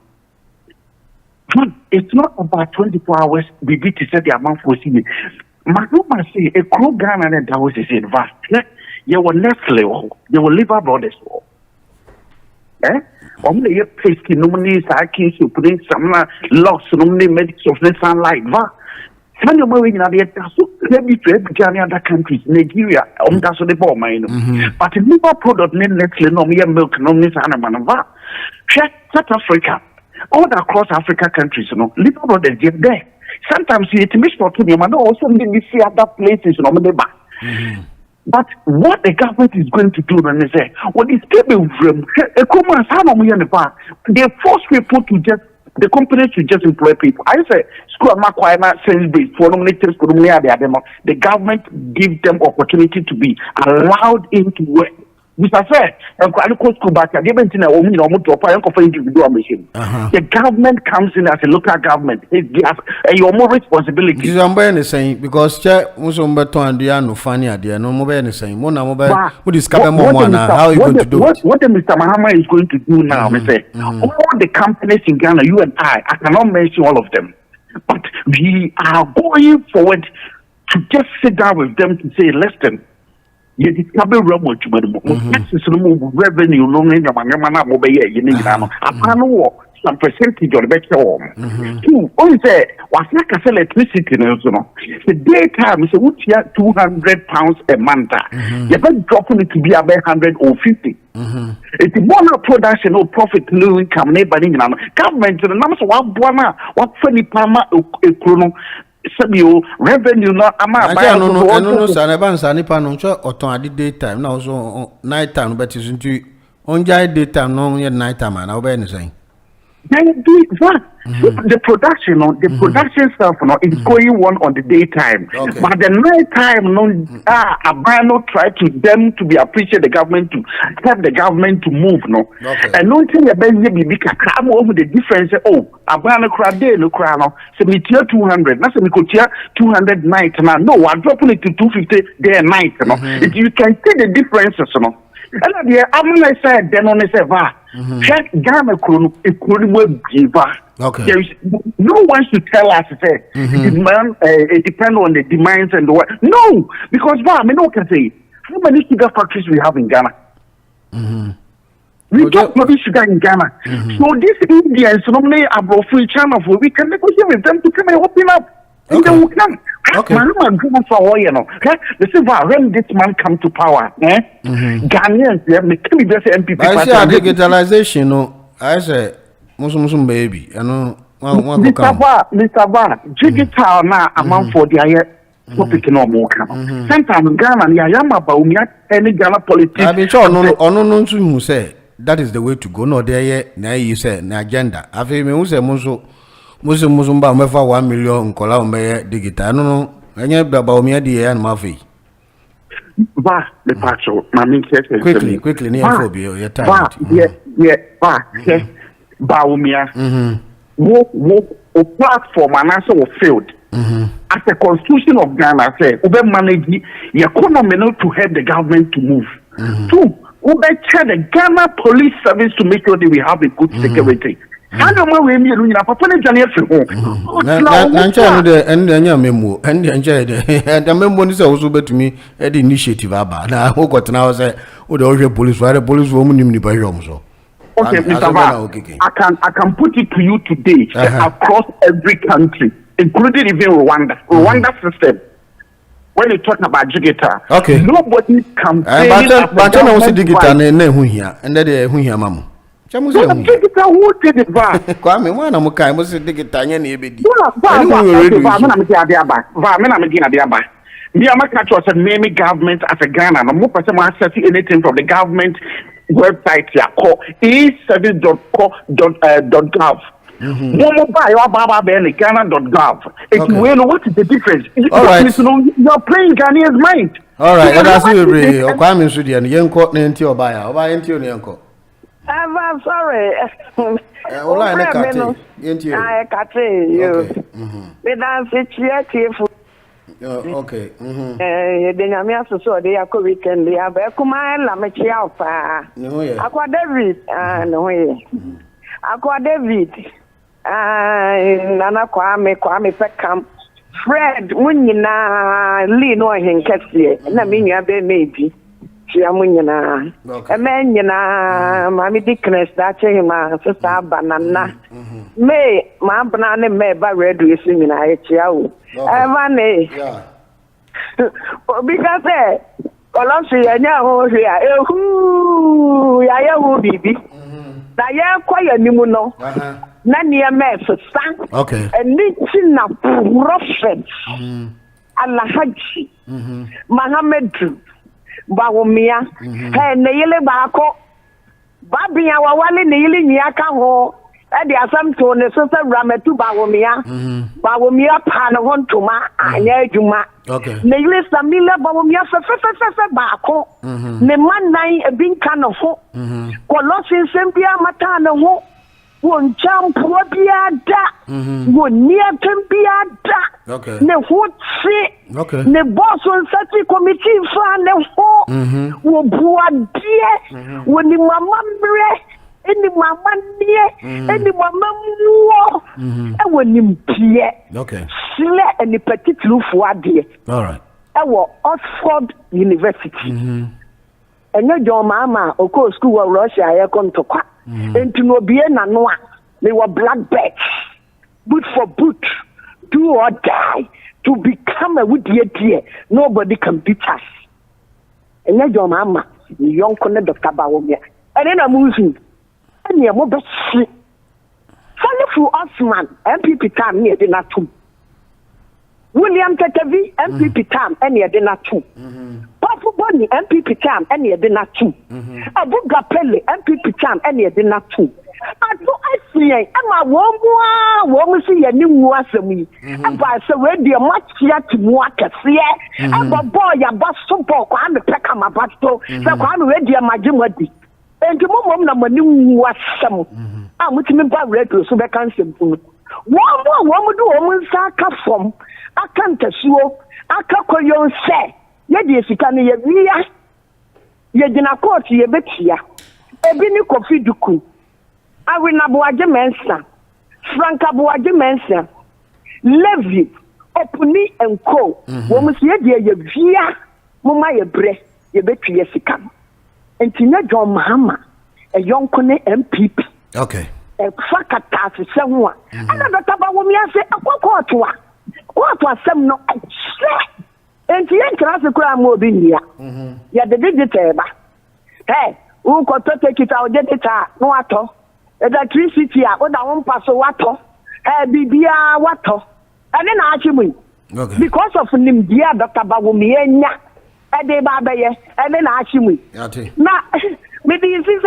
it's not about 24 hours. Bibi to set the amount for me. Maguma say a crew Ghana and that was his advice. You will Nestle, you will live about this. Only your place can nominate Saki to put in some locks, nominate medics of the sunlight. Send your money in let me to every other countries, Nigeria, that's what they bought mine. But in liver product, Nestle, no mere milk, no miss Anamanava. Check South Africa, all across Africa countries, you know, liver product is there. Sometimes you miss for to them, and also maybe see other places, you know, but what the government is going to do, when they say, what is people from they force people to just the companies to just employ people. I say school sales based for the government give them opportunity to be allowed into work. Mr. Fair, the government comes in as a local government. It's your more responsibility. This is saying because no funny idea. No mobile saying what is how are you going to do it? What Mr. Mahama is going to do now, all the companies in Ghana, you and I cannot mention all of them, but we are going forward to just sit down with them to say, listen. You discover revenue, some percentage of the better home. Two, only say, what's like I sell electricity, the daytime is £200 a month. You're not dropping it to be about 100 or 50. It's more production or profit, no income, neighboring government, the numbers what funny palma chrono. Revenue no no daytime now so night time but is into on daytime no night time and I'll saying. Then do that. The production, the production stuff, is going on the daytime. But the night time, I try to them to be appreciate the government to help the government to move, And no thing about maybe come over the difference. Abano crowd day, no crowd. So me tier 200. That's me could tier 200 night. No, I'm dropping it to 250 day and night. If you can see the differences, and I'm gonna say then on the check Ghana there is no one should tell us it depends on the demands and the what. No, because I can say how many sugar factories we have in Ghana? We don't produce sugar in Ghana. So these Indians, normally abroad free China for we can negotiate with them to come and open up. And then we can. When this man come to power, Ghanaians, MPP. I say digitalization, no. I say, Muslim baby, I know. Mr. Bar, digital now amount for the topic no more. Sometimes Ghana, Yama Baumia, any Ghana politics. I mean, sure, no, who say that is the way to go. No, there, now you say, na agenda. I feel me, who say, Muslim ba mefa 1 million kola ombe digital no enye ba omia di ya na mafi ba the pacho ma min quickly near phobia your time ba omia wo platform anase wo field as a constitution of Ghana say we manage the economy to help the government to move two we check the Ghana police service to make sure that we have a good security. I don't know where me na papa na jani afi ho. Na ncha no de enya memo, ncha de. Da memo ni se wo so betumi e de initiative aba. Na wo kwetena wo se wo de ohwe police wo mu nim ni ba hwom so. Okay, Mr. Ba, I can put it to you today across every country, including even Rwanda. Rwanda system. When you talk about digital, nobody campaigning. But I know digital na hu hia, and dey hu hia mamu. Digital who did it back? Kwame mwana mukai mo se digital nya na ebedi. Va me na me dia ba. Me am catch us name government as a Ghana. No more person access anything from the government website here called e-service.co.gov. Momo buy your baba be Ghana.gov. If you know what is the difference? All right. You're playing Ghanaian's mind. All right. That's you be Kwame Sudian yenko na enti obaya. Oba enti o yenko. I'm sorry. Ola na kate. Enti o. I kate you. Me dance here okay. The nyame asoso de yakọ weekend ya ba kuma la me chia ofa. Akwa David no ye. Akwa David nana Kwame Pekam Fred munyina Lee no henkese na me nua be meji chia munyina emenyina mami dikness da chehima sister banana me ma bana ne me ba radio esi nyina ye chia wo Evane. Because Colossi anya ho hia ehu ya hu bibi. Na ya kwaya nimu no. Na niya me fesa. Okay. Eni na prophet. Alhaji. Muhammad Bawumia. He ne yele baako. Babia wa wale ne yele nyiaka ho. Edi asam to ne so se rametu Bawumia. Bawumia pa ne ho ntoma anya adwuma. Okay. Ne yele samile Bawumia fe baako. Ne manan ebinka ne ho. Kolosin sembia mata ne ho. Won champo bia da. Won nietem bia da. Okay. Ne ho tsi. Okay. Ne boss on sati committee fa ne ho. Wo buadie. Woni mama mbre. Any mama near, any mama more, and when you peer, okay, Sile and the petit roof were dear. All right, Our Oxford University, and your mama, or course, school of Russia, I come to quack, and to no be and no, they were black bats, boot for boot, do or die, to become a wood dear, nobody can beat us. And your mama, the young corner Dr. Bawumia, and then I'm moving. Any more best shit. Follow Osman, MPP time near dinner too. William Tetevi, MPP time, any dinner too. Papu Bonny, MPP time, any dinner too. Abu Gapele, MPP time, any dinner too. I see, I'm a woman, see a new wasami. And by so ready a much here to walk a fear. I'm a boy, a bus support, I'm a peck on my basto, so I'm ready a majimadi. And the moment na mani wasam a mutimi ba radio so be kan sempu wo do o nsa aka fom aka ntasuo aka koyo se ye de sika ne ye bia ye gina court ye betia ebi ni Kofi Duku Awina Boaje Mensa Franka Boaje Mensa Levi Opuni enko wo mse ye de ye bia mo ma ye bre ye betia sika Entinya John Mahama, a young cone MPP. Okay. A fakata to someone. And the Tabawumi say, a quarter. What was some no? And the entrance of crime will be here. Yeah, the digital. Hey, who could take it out? Get it out. No, at all. Electricity, what I want pass water. Bibia water. And then actually, because of Nimbia, Dr. Bawumi, and then actually. Now, maybe you see,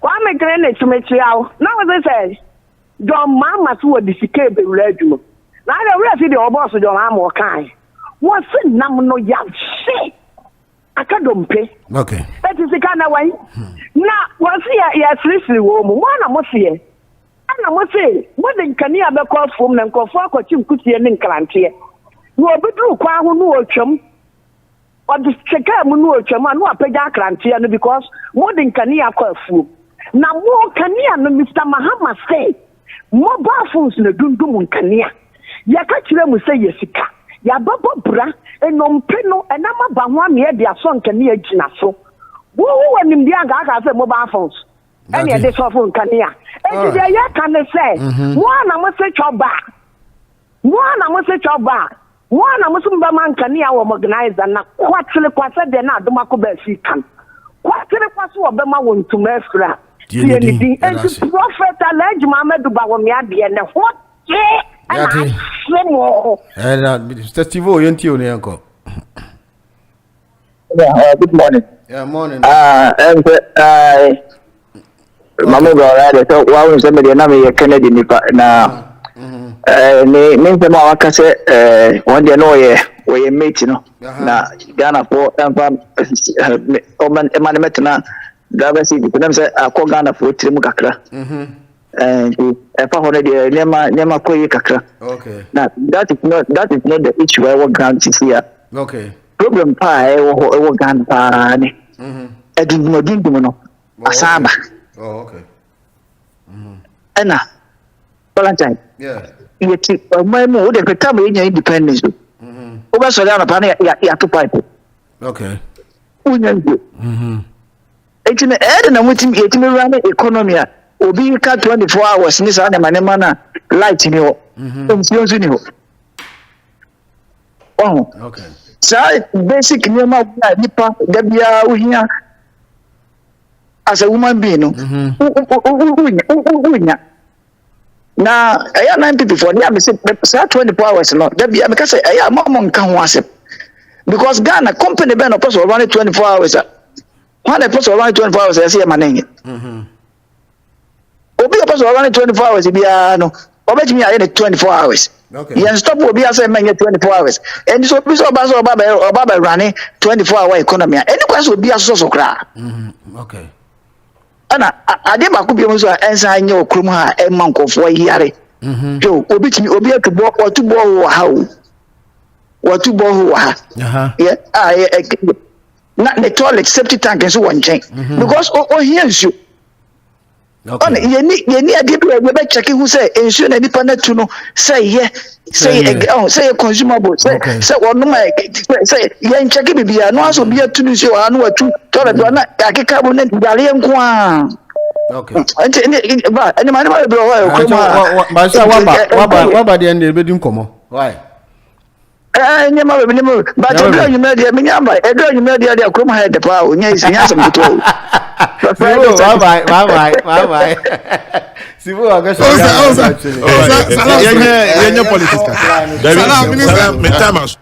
Kwame Granite to make you out. Now, as I say, John Mama to a discable regiment. Now, I see the boss of John Amo kind. What's the number? Yam shit. I can't pay. Okay. That is the kind of way. Now, what's here? Yes, listen, woman. One I must say. And I must say, what then can you have a call from them? Call for a chim cookie and clanty. You are better quite who know chum. Or the checker who know chum and what pay that clanty because more than can you have call food. Now, more can you, Mr. Mahama say, more baffles in the Dundum can you. Ya catch them will say Yesika. Ya baba bra and no peno and I'm about 1 year their son can near Gina so. Who and in the Aga say mobile phones? And yet this phone can hear. And ya can say one I must say job back. One I must say job back. One I must man can hear or organize and not quite they're not the Macobe can. Quite what Bema want to mesra. Anything and to prophet allege Mamma do Bawamiadi and what? Mr. Steve, you're in uncle. Good morning. Yeah, morning. Mama go so wow somebody na me Kennedy nipa na me nsema waka se one day no we mate no na Ghana for emfa oman emanement na diversity because them say akọ Ghana for tirim kakra and efa hono de nema koyi kakra. Okay. Now that is not the issue I want grant here. Okay. Problem pa e wo Ghana pa ni edumodum no asaba. Oh, okay. Ena Valentine. Yeah. You keep my mo de time in independence. Over so down upon ya to pipe. Okay. Unyango. Eti na na mutim eti me run economy a obi ka 24 hours ni sa na manema na light ni ho. Nso ni ho. Oh. Okay. So basic nyama nipa da bia uhia as a woman being, no, now I am 9 people for them. I say 24 hours. No, that be because I am among can because Ghana company ben person running 24 hours. One a person running 24 hours. I see my name. Obi a person running 24 hours. Be no, obey me. I 24 hours. Okay. You stop. Obi as a man 24 hours. And so people so Baba running 24-hour economy. Any question will be a source of cry. Okay. Ana ade ba ko bi mo so ensa anya okrum ha e mankofo hiare yo obi atubo otubo ho ha o otubo ho ha yeah na the toilet septic tank so one chain because here nsu on ye ade do we be check who say nsu na nipa na tu no say say consumable say one my say ye check bibia no aso bia tu nsu wa no atu toilet na akeka bo na dare nko a. Okay. Any man bro ba say wa de end be dim komo why nyama but you made me nyamba you made the akrom ha de pa onya isi asem to bye Sibu aga so yenye politics salam metamas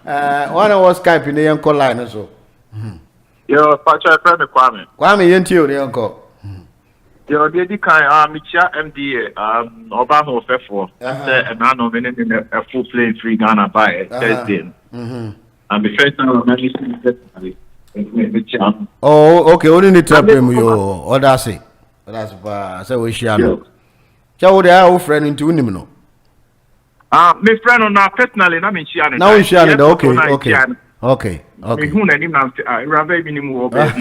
one was Skype in the yanko line so yo pacha friend Kwame yentio ne yanko yo dey kan micha MDA oba ho fefo say na no me ne a full play free Ghana by Thursday and the first time I'm actually oh okay only need to pay me yo order say that's ba say we share no cha wo dey our friend into unim no me friend na personally na me share now we share no okay me hu na nim na rabe bi ni mu oba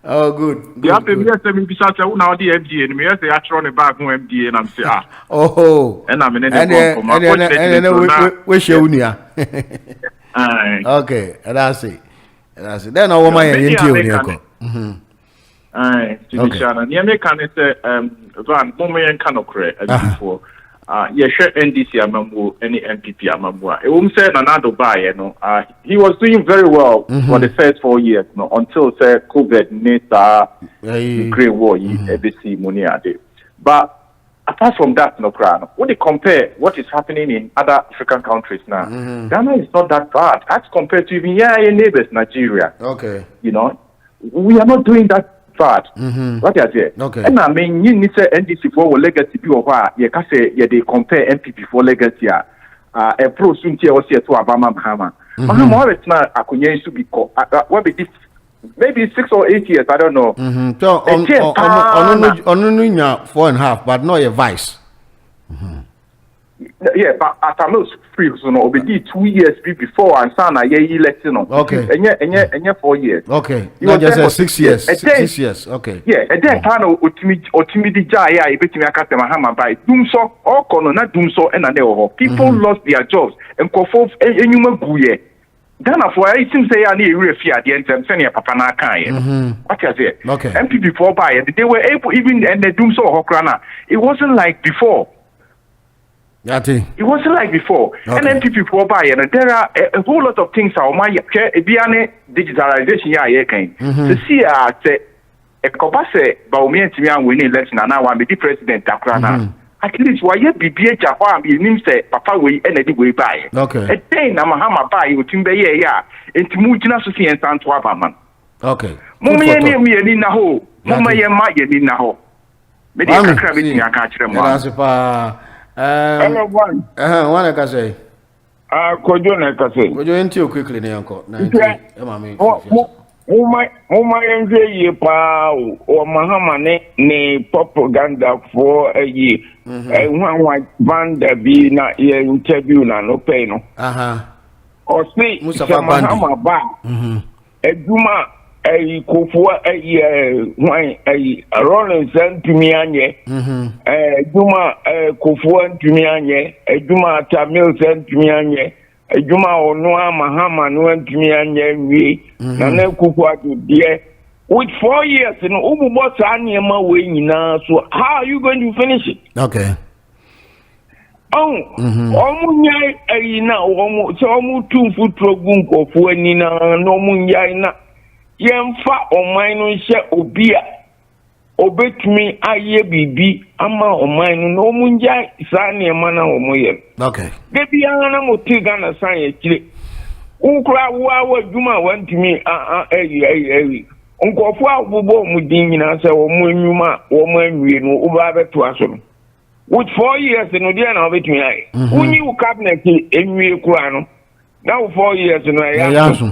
oh good ya pe me say me bisa say wo na the MDA ni me say ya throw ne bag ho MDA na me say oh and am ne we share unia okay that's it then I want my yentio ni ko Aye, to be sure. Near me can say, Van, moment can occur before. Yeah, sure, NDC Amamu, any MPP Amamu. It won't say another buy, you know. He was doing very well for the first 4 years, you know, until say COVID, Neta, Ukraine war, ABC, money are there. But apart from that, no crown. When they compare what is happening in other African countries now, Ghana is not that bad as compared to even your neighbors, Nigeria. Okay. You know, we are not doing that bad. What is it? Okay. And I mean, you need to NDC for legacy be over. You can say they compare MPP for legacy. A pro soon here was here to Obama Mahama. Mahama, it's not a Kunya to be called. What be this? Maybe 6 or 8 years, I don't know. So on 4.5, but not a vice. Yeah, but at a most free, so no, be 2 years before and son a year election. Okay. And 4 years. Okay. Not just 6 years. 6 years. Okay. Yeah, and then panel ultimately jaya I bet me Mahama by doom so or kono not doom so and people lost their jobs and kofof and you guye. Ghana for it seems they are near fear the end and senior papa na kan. What is it? Okay. MPP for buy they were able even and they doom so hokrana. It wasn't like before. It wasn't like before. Okay. And MPP for buy and there are a whole lot of things are my digitalization to see say a copase Baumia Timian winning election and now I'm the president Takrana. At least why you be Jahwa, you name say Papa way and any way by. Okay. A day Namahama buy you Timbe ya into Mujina Sufi and Santuabaman. Okay. Mummy and me in Naho, Mumma Yama in Naho. Maybe I crab it in your catch them. Hello, one. One I can say. Could you into quickly, Uncle? Ye pa or Mahama ne propaganda for a year. One white banda be not ye interview na no pay no. Or see Mahama ba. A Juma a Kufua a Rollins and Tumianye. A Juma Kufua Tumianye. A Juma Tamil and Tumianye. Juma or Noah Mahama no and me and ye na Kukwa to dear with 4 years in Ububos Anyama way now. So how are you going to finish it? Okay. Omunya ina so omu 2 foot progun ko fu ani na no munya ina yemfa oman no hye obia obetumi aye bibi ama oman no munya sa ne ma na omoye. Okay. Debi ana mo tiga na san ye kire unkura wa djuma wantumi eyi onkofu abubo mu din nyina se wo mu enwuma wo mu anwie no uba beto aso no with 4 years no dia na obetumi aye unyi u cabinet enwie kura no now 4 years no ya so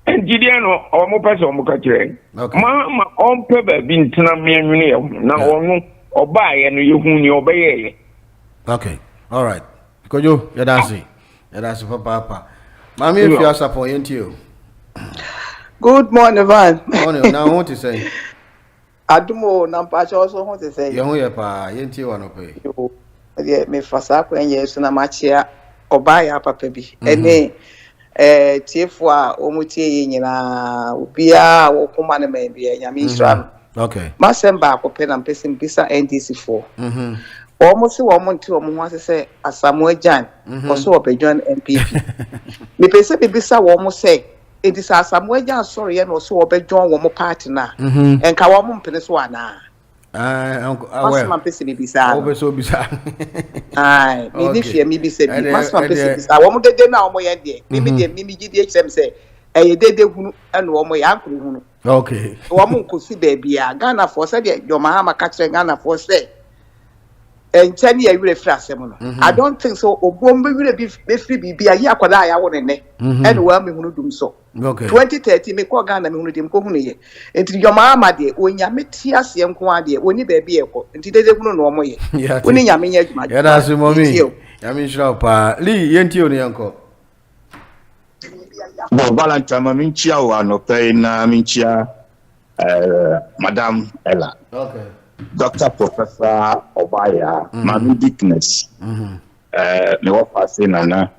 engineer no omo pese omo ka kire ma onpe ba bi ntina mianwune ye na onu oba ye no ye hu ni obeye. Okay. All right. Kojo, that's papa. Mami, if you are supporting you. Good morning, Van. Morning. Now, what to say? Adumo, Nampacho also want to say. You pa, yenti one pay. Yeah, me fasa kwen yesu na machia obaya papa bi. Ene tiefwa omutie nyina ubia wo kuma na me bia nyame Israel. Okay. Masemba akopɛ na mpɛsɛ mbisa NDC4. Almost woman to a say a Samuel Jan, also a John MPP. Me pesa bisa almost say it is a Samuel Jan, sorry, and also a John one more partner, and Kawamum Peniswana. My pissy bisa, over so bizarre. Aye, maybe say, must not pissy. I won't get now, my idea. Maybe GDHM say, a day and one my uncle. Okay. Woman could see baby, Ghana for said your Mahama catching Ghana for say. And 10 years will flash them. I don't think so. Or Bombe will be free be a year. I want in there and well, me who do so. Okay, 2030 me call Ghana, me who didn't go here. And to your mamma, dear, when you met Tias, young Quadia, when you baby, and today they wouldn't know more. Yeah, when you mean, yeah, that's the mommy. I mean, Shop, Lee, Yenti, uncle. Valentine, I mean, Chia, no pain, Minchia, Madame Ella. Okay. Dr. Professor Obaya, Mami Dickness, me work for Nana.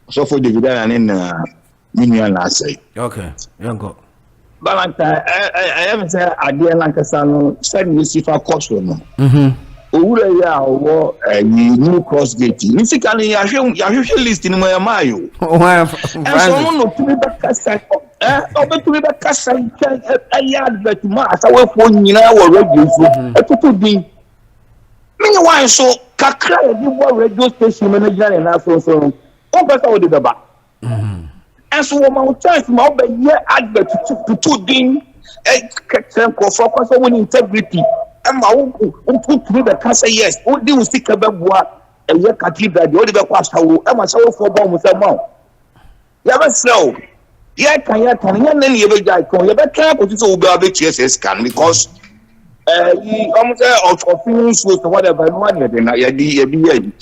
So for the video and in Minion, I say. Okay, young go. Valentine, I am saying, I didn't like a son, send me see for cost. Owura ya owo new cross gate physically ya hwe list ni mo mayo so no to be kasa to be kasa ya advert ma asawe fo nyina wo radio so etutu din me wan so kakra ya di wo radio station manager na so o pesa wo de baba so wo ma chance ma wo be ye advert to din kakra ko focus on integrity. Emma put the cancer yes. Who do you stick a beboa and your cathedral? The only question Emma so for bomb with a mouth. Never slow. Yeah, can you ever die? You better care what is all about HSS can because he almost of things with whatever money then I did.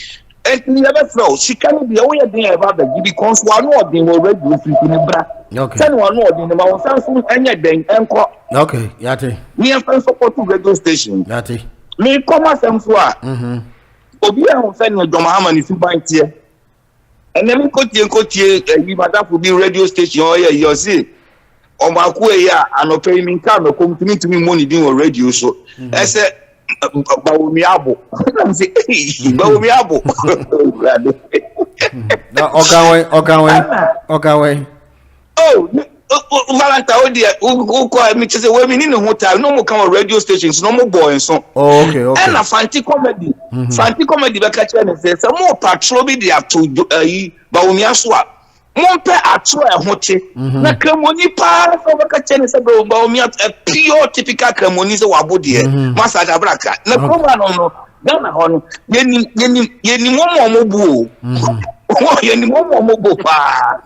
And never flow. She can't be away there about the because one of them already with in bra. Okay. Send one more in the mountain and yet then encore. Okay, yate. Me and friends support to radio station. Yate. Me come as I'm for. Obi a send no Mahama ni suban tie. And then ko tie we madam for be radio station oh yeah you see. O ma ku e ya anope mi nka no come to me money din on radio so. I say bawomi abo. I say bawomi abo. No okay. Oh, Valentine, dear, who call me to say, well, we need no hotel, no more come radio stations, no more boys. So, okay. And a fancy comedy, back at you, there's a more patrol be there to Baumia swap. More per a try a hotel. Na Cremoni part of a catcher is a Baumia, a pure typical Cremoni's Wabudi, Master Abraca. No, no, Ghana on Yenny Momo. Oh, Yenny Momo pa.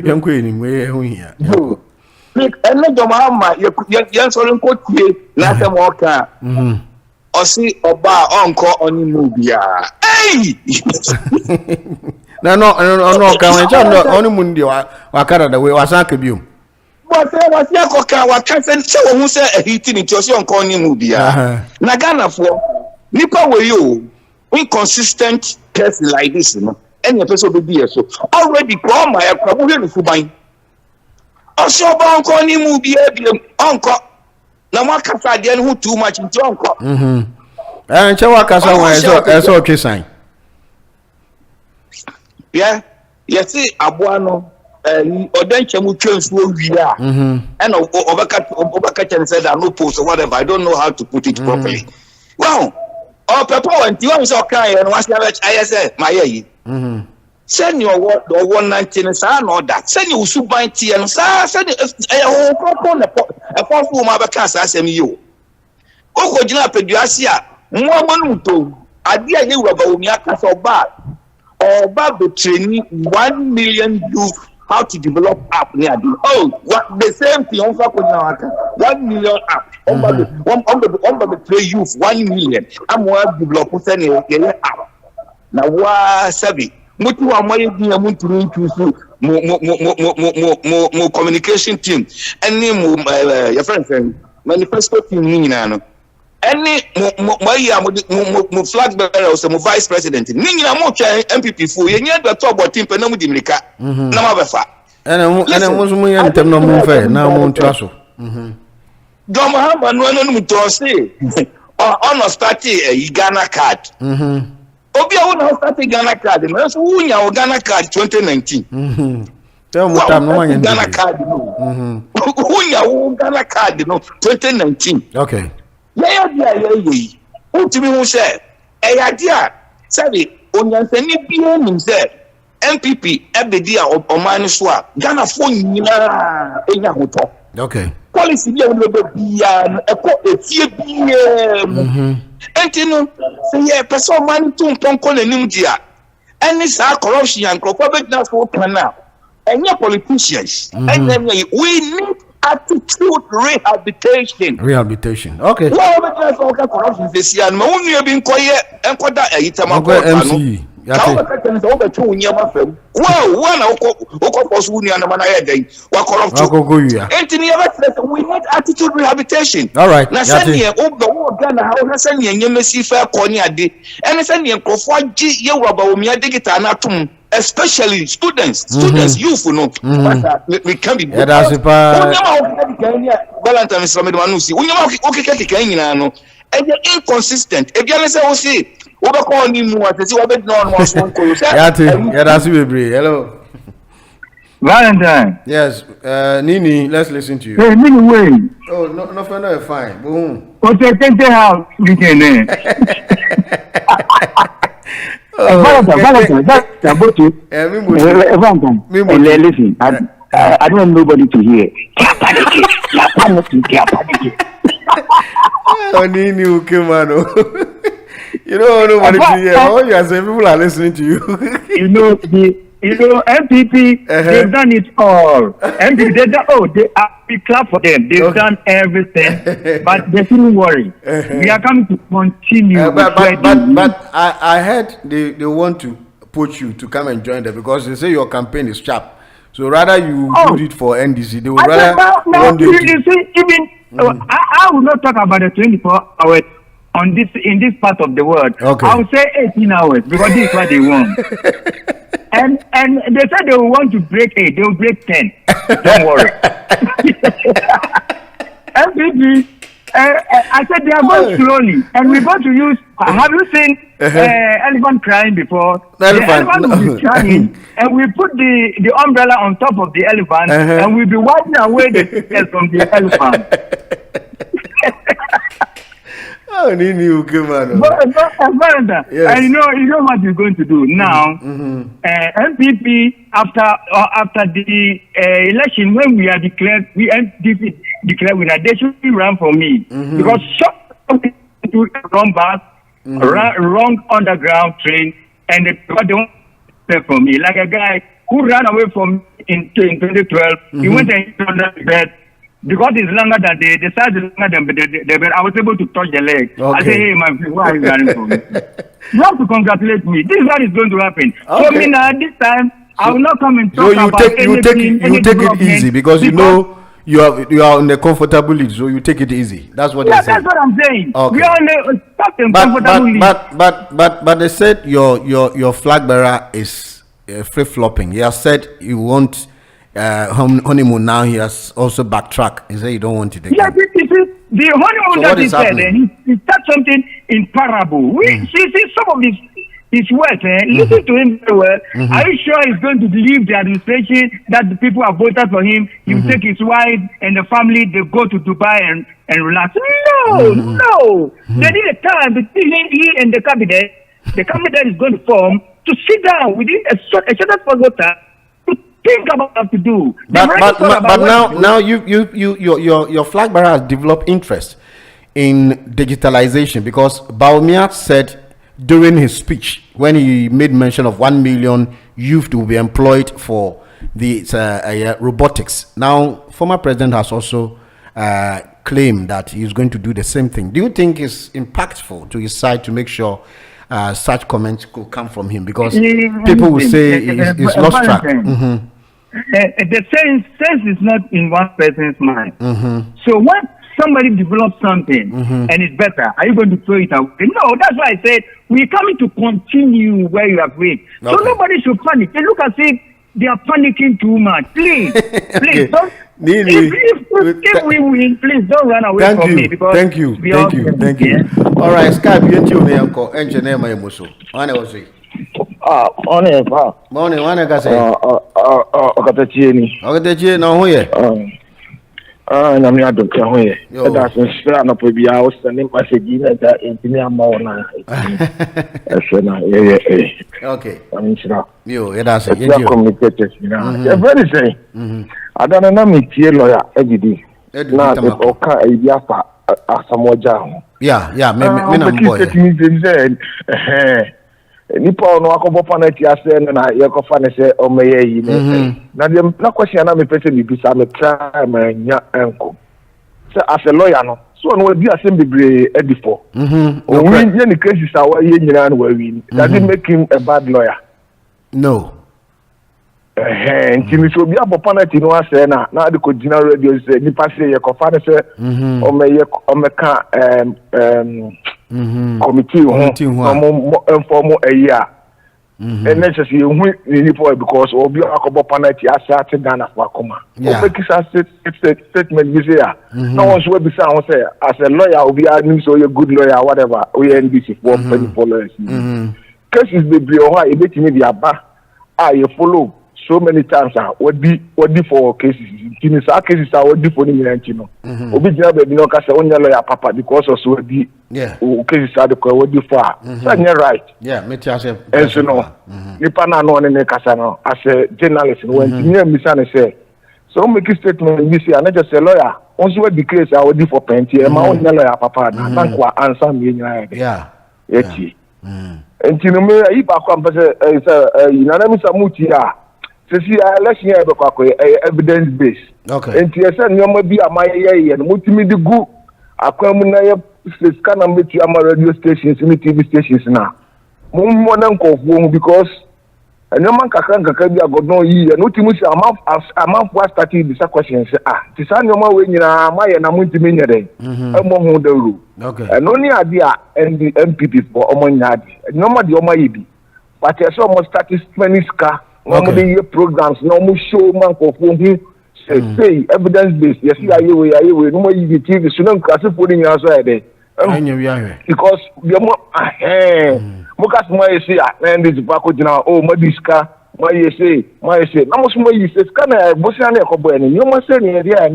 Young Queen, we're here. And let your mamma, young solemn court, last time walker. Or see or bar uncle on the movie. Hey! No, only Mundi or Canada, we was Akabu. But there was Yakoka, what can say who said a hitting into your corny movie. Nagana for Nipa were you inconsistent person like this, you know. Any person will be so already come my probably for buying. Also, uncle movie, uncle. Now, what can I get who too much into uncle? And Chawaka is okay, sign. Yeah, yes, Abuano. Or then Chamu trains will be there. And Overcatch said, I no post or whatever. I don't know how to put it properly. Well, Papa went, you also crying and was never I said, my send your word or 119 and son or that. Send you soup by tea and send a whole proper a fourth room of a cast as you. Oh, Gina Peduasia, Momanuto, I dear you about Miakas or bad. Or Babu training 1 million youth. How to develop app near the what the same thing on 1 million app on the play youth 1 million I'm more develop send app now what sabi mutu wa moye dia muntu ntusu mo communication team any mo your friend manifesto team ni nyina no any mo flag bearer so mo vice president ni nyina mo twa MPP fu ye nya do to team pe na mo di mirika na ma befa ena mo so mo yan tem no mo fe na mo ntwa so John Mahama no mo to say on start Ghana card obi a wona start Ghana card no so wunya Ghana card 2019 tell mo tam no man Ghana card no wunya Ghana card no 2019 okay yeah utimi hu say dia say onyansani bia nim say MPP ebedi a omani so a Ghana fo nyina enya hoto okay policy bia wo be bia eko efie bia entino say yeah person man to tonko nanim dia any sa corruption and corporate na for plan enya politicians and we need attitude rehabilitation. Okay. Well, corruption this year. My own year being quiet and quite that MC. Well, one of course, we are corrupt. We need attitude rehabilitation. All right. Now, send you over the world, Ghana, how send you, and you may see fair corny a day. And send you, Crawford G, you rubber, me a digital anatom. especially students, youth, we can be good. That's it. Valentine Islam Manusi. We know and inconsistent. If you listen, see, what I call him was hello. Valentine. Yes, Nini, let's listen to you. Hey, Nini, wait. Oh, no, fine. Boom. Okay, take the house. We can Valentine, that's about you. Valentine, listen, I don't want nobody to hear. Oh, Nini, okay, man. You don't want nobody to hear. All you are saying, people are listening to you. You know, MPP, they've done it all. MPP, we clap for them. They've done everything, but they shouldn't worry. We are coming to continue. But I heard they want to put you to come and join them because they say your campaign is sharp. So rather you do it for NDC. They would rather want you I will not talk about the 24 hours in this part of the world. Okay. I will say 18 hours because this is what they want. And they said they will want to break 8, they will break 10. Don't worry. MPP, I said they are going slowly, and we're going to use. Have you seen elephant crying before? The elephant will be crying, and we put the umbrella on top of the elephant, and we'll be wiping away the tears from the elephant. Oh, Nini, okay, man. Yes. And you know what we're going to do now. MPP after the election when we are declared, we MPP declared winner. They should run for me because do wrong bus, wrong underground train, and they don't pay for me. Like a guy who ran away from in 2012, he went and hit under the bed. Because it's longer than the size is longer than the bed, I was able to touch the leg. Okay. I said, hey, my friend, why are you running for me? You have to congratulate me. This is what is going to happen. Okay. So, me now, this time, I will not come and talk about anything. You take it easy because you know you are on the comfortable lead, so you take it easy. That's what they say. That's what I'm saying. Okay. We are on the comfortable lead. But they said your flag bearer is flip-flopping. He has said you want honeymoon. Now he has also backtracked. He said you don't want it again. Yeah, the honeymoon that he said, he said something in parable. We see some of his words. Listen to him very well. Are you sure he's going to leave the administration that the people have voted for him? He will take his wife and the family. They go to Dubai and relax. No. They need a time between he and the cabinet. The cabinet is going to form to sit down within a short possible time. Think about what to do. But now your flag bearer has developed interest in digitalization because Baumia said during his speech when he made mention of 1 million youth to be employed for the robotics. Now, former president has also claimed that he's going to do the same thing. Do you think it's impactful to his side to make sure such comments could come from him? Because people will say he's lost track. The sense is not in one person's mind. So when somebody develops something and it's better, are you going to throw it away? No, that's why I said we're coming to continue where you have reached. So nobody should panic. They look as if they are panicking too much. Please, don't. If we win, please don't run away from me. Because thank you. All right, Skype, you tell me, Uncle. Engineer my emotion. Morning, one I say. Okatachie na hoye. Na me adokya hoye. That's inspire na po bia o send message na da intimi ama wona. Okay. I'm sure. Yo, that's it. You communicated, you know. Yeah, very say. I don't know me tie lawyer everyday. Na o ka e bia fa asamoja. Yeah, me na boy. Nipa no akobo panati ase na yekofa ne se omeye yi ne na dem na question na me pese me bisa me try ma nya enko se as a lawyer no so no di asem bebre edifo o wi nye ni cases awa ye nyina na wa wi that didn't make him a bad lawyer. No. Ntimi so bi abopanati no ase na de ko gina radio se nipa se yekofa ne se omeye omeka committee informal a year And necessarily you need for because or be a couple panati asat Ghana for Kuma. Make statement you say no one's will be sound say as a lawyer will be a good lawyer whatever we NBC for 24 lawyers. Cases be why you make me the aba you follow so many times what be for cases in some cases what be for the obi jina be no kasa onya lawyer papa because of so be cases are the what be for that's right me tell you and so no nipa na no ne kasa no as a journalist when me misa ne say so make a statement you say and just say lawyer once what the case what be for plenty e ma onya lawyer papa na kwa answer me nyina yeti and you know me I back on say you know me samuti see election here be evidence based. Okay. And you say nyoma bi amaye and mutimi di gu akwam na ye scan am metu am radio stations, TV stations na. Mo na nkofo because nyoma kakra bi agodon yi and mutimi say am for starting this question say ti sa nyoma we nyina amaye na mutimi nyere. Emo hu the rule. Okay. And only idea and the MPP for omo nyadi. Nyoma di omo yi bi. But you say almost start spending ska normally programs no more show man for who say evidence based yes you we no more you TV so no class for the answer there because the more mokas mo say and this back now oh madiska my say na mo so you say scan bosia na ko boy ni mo say ni there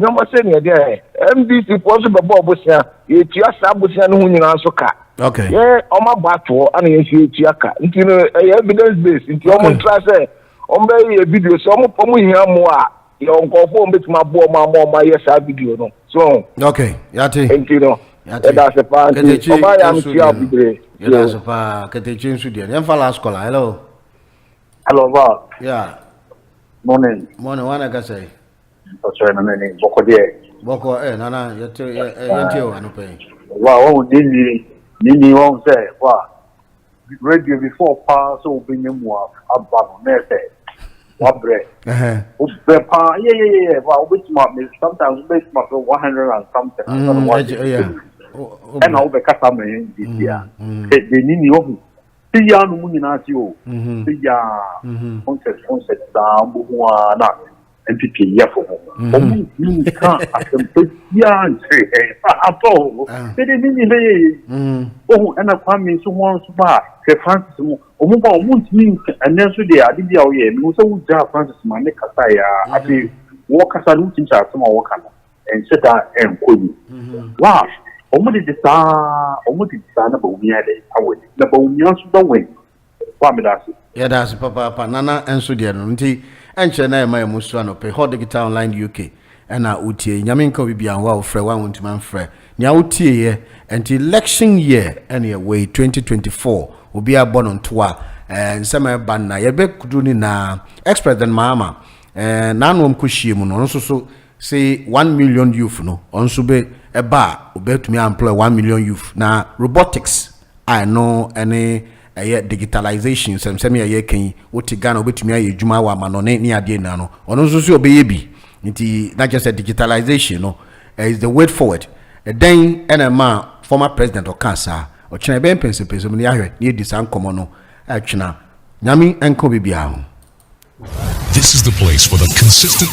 MDC for so be bosia e tia sa bosia no hu nyina so ka okay yeah o ma bato ana ye tia ka ntino evidence based ntino mo try say a video so omo hia mo a ye onkofo mbetuma bo ma yes a video no so okay yate ntino that's a part oba ya mtia bidre that's a part ketechi nsu de em fa last caller hello ba yeah morning wana ka say o so na nene boko nana yete o anope wa o nini won say wa radio before pass so binyemu abano na say what bread yeah well which sometimes we make 100 and something and all the customer this year the nini ohu tiya no mu nyina ti o tiya onset down bu na MPP ya for omu ni kan asempe ya nse ato the nini le ohu na kwame so won so ba Francis mo omu ba omu ntimi enenso de ade bia o ye no so wuja Francis ma ne kasa ya ade wo kasa no tin cha so ma wo kana en seta en koyi wa omu de sa na ba omi ade awodi na ba omi so ba wen kwa me dasi ya dasi papa nana enso de no nti enche na e ma emusu anope Hot Digital Online UK na utie nyame nka bibia wa ofre wa wontima mfre nya utie ye enti election year ene way 2024 obi abon ntoa nsema ba na ye be kudu ni na ex-president Mahama na anwom kohie mu no so say 1 million youth no onso be eba obetumi employ 1 million youth na robotics I know any digitalization semsemi ye kan woti Ghana obetumi aye djuma wa manone ni ade na no ono so obeye bi nti not just a digitalization no is the way forward then enema former president of cancer o chena be pensepense mu ni ahwe ni edi san komo no a chena nyame enko bibia ho. This is the place for the consistent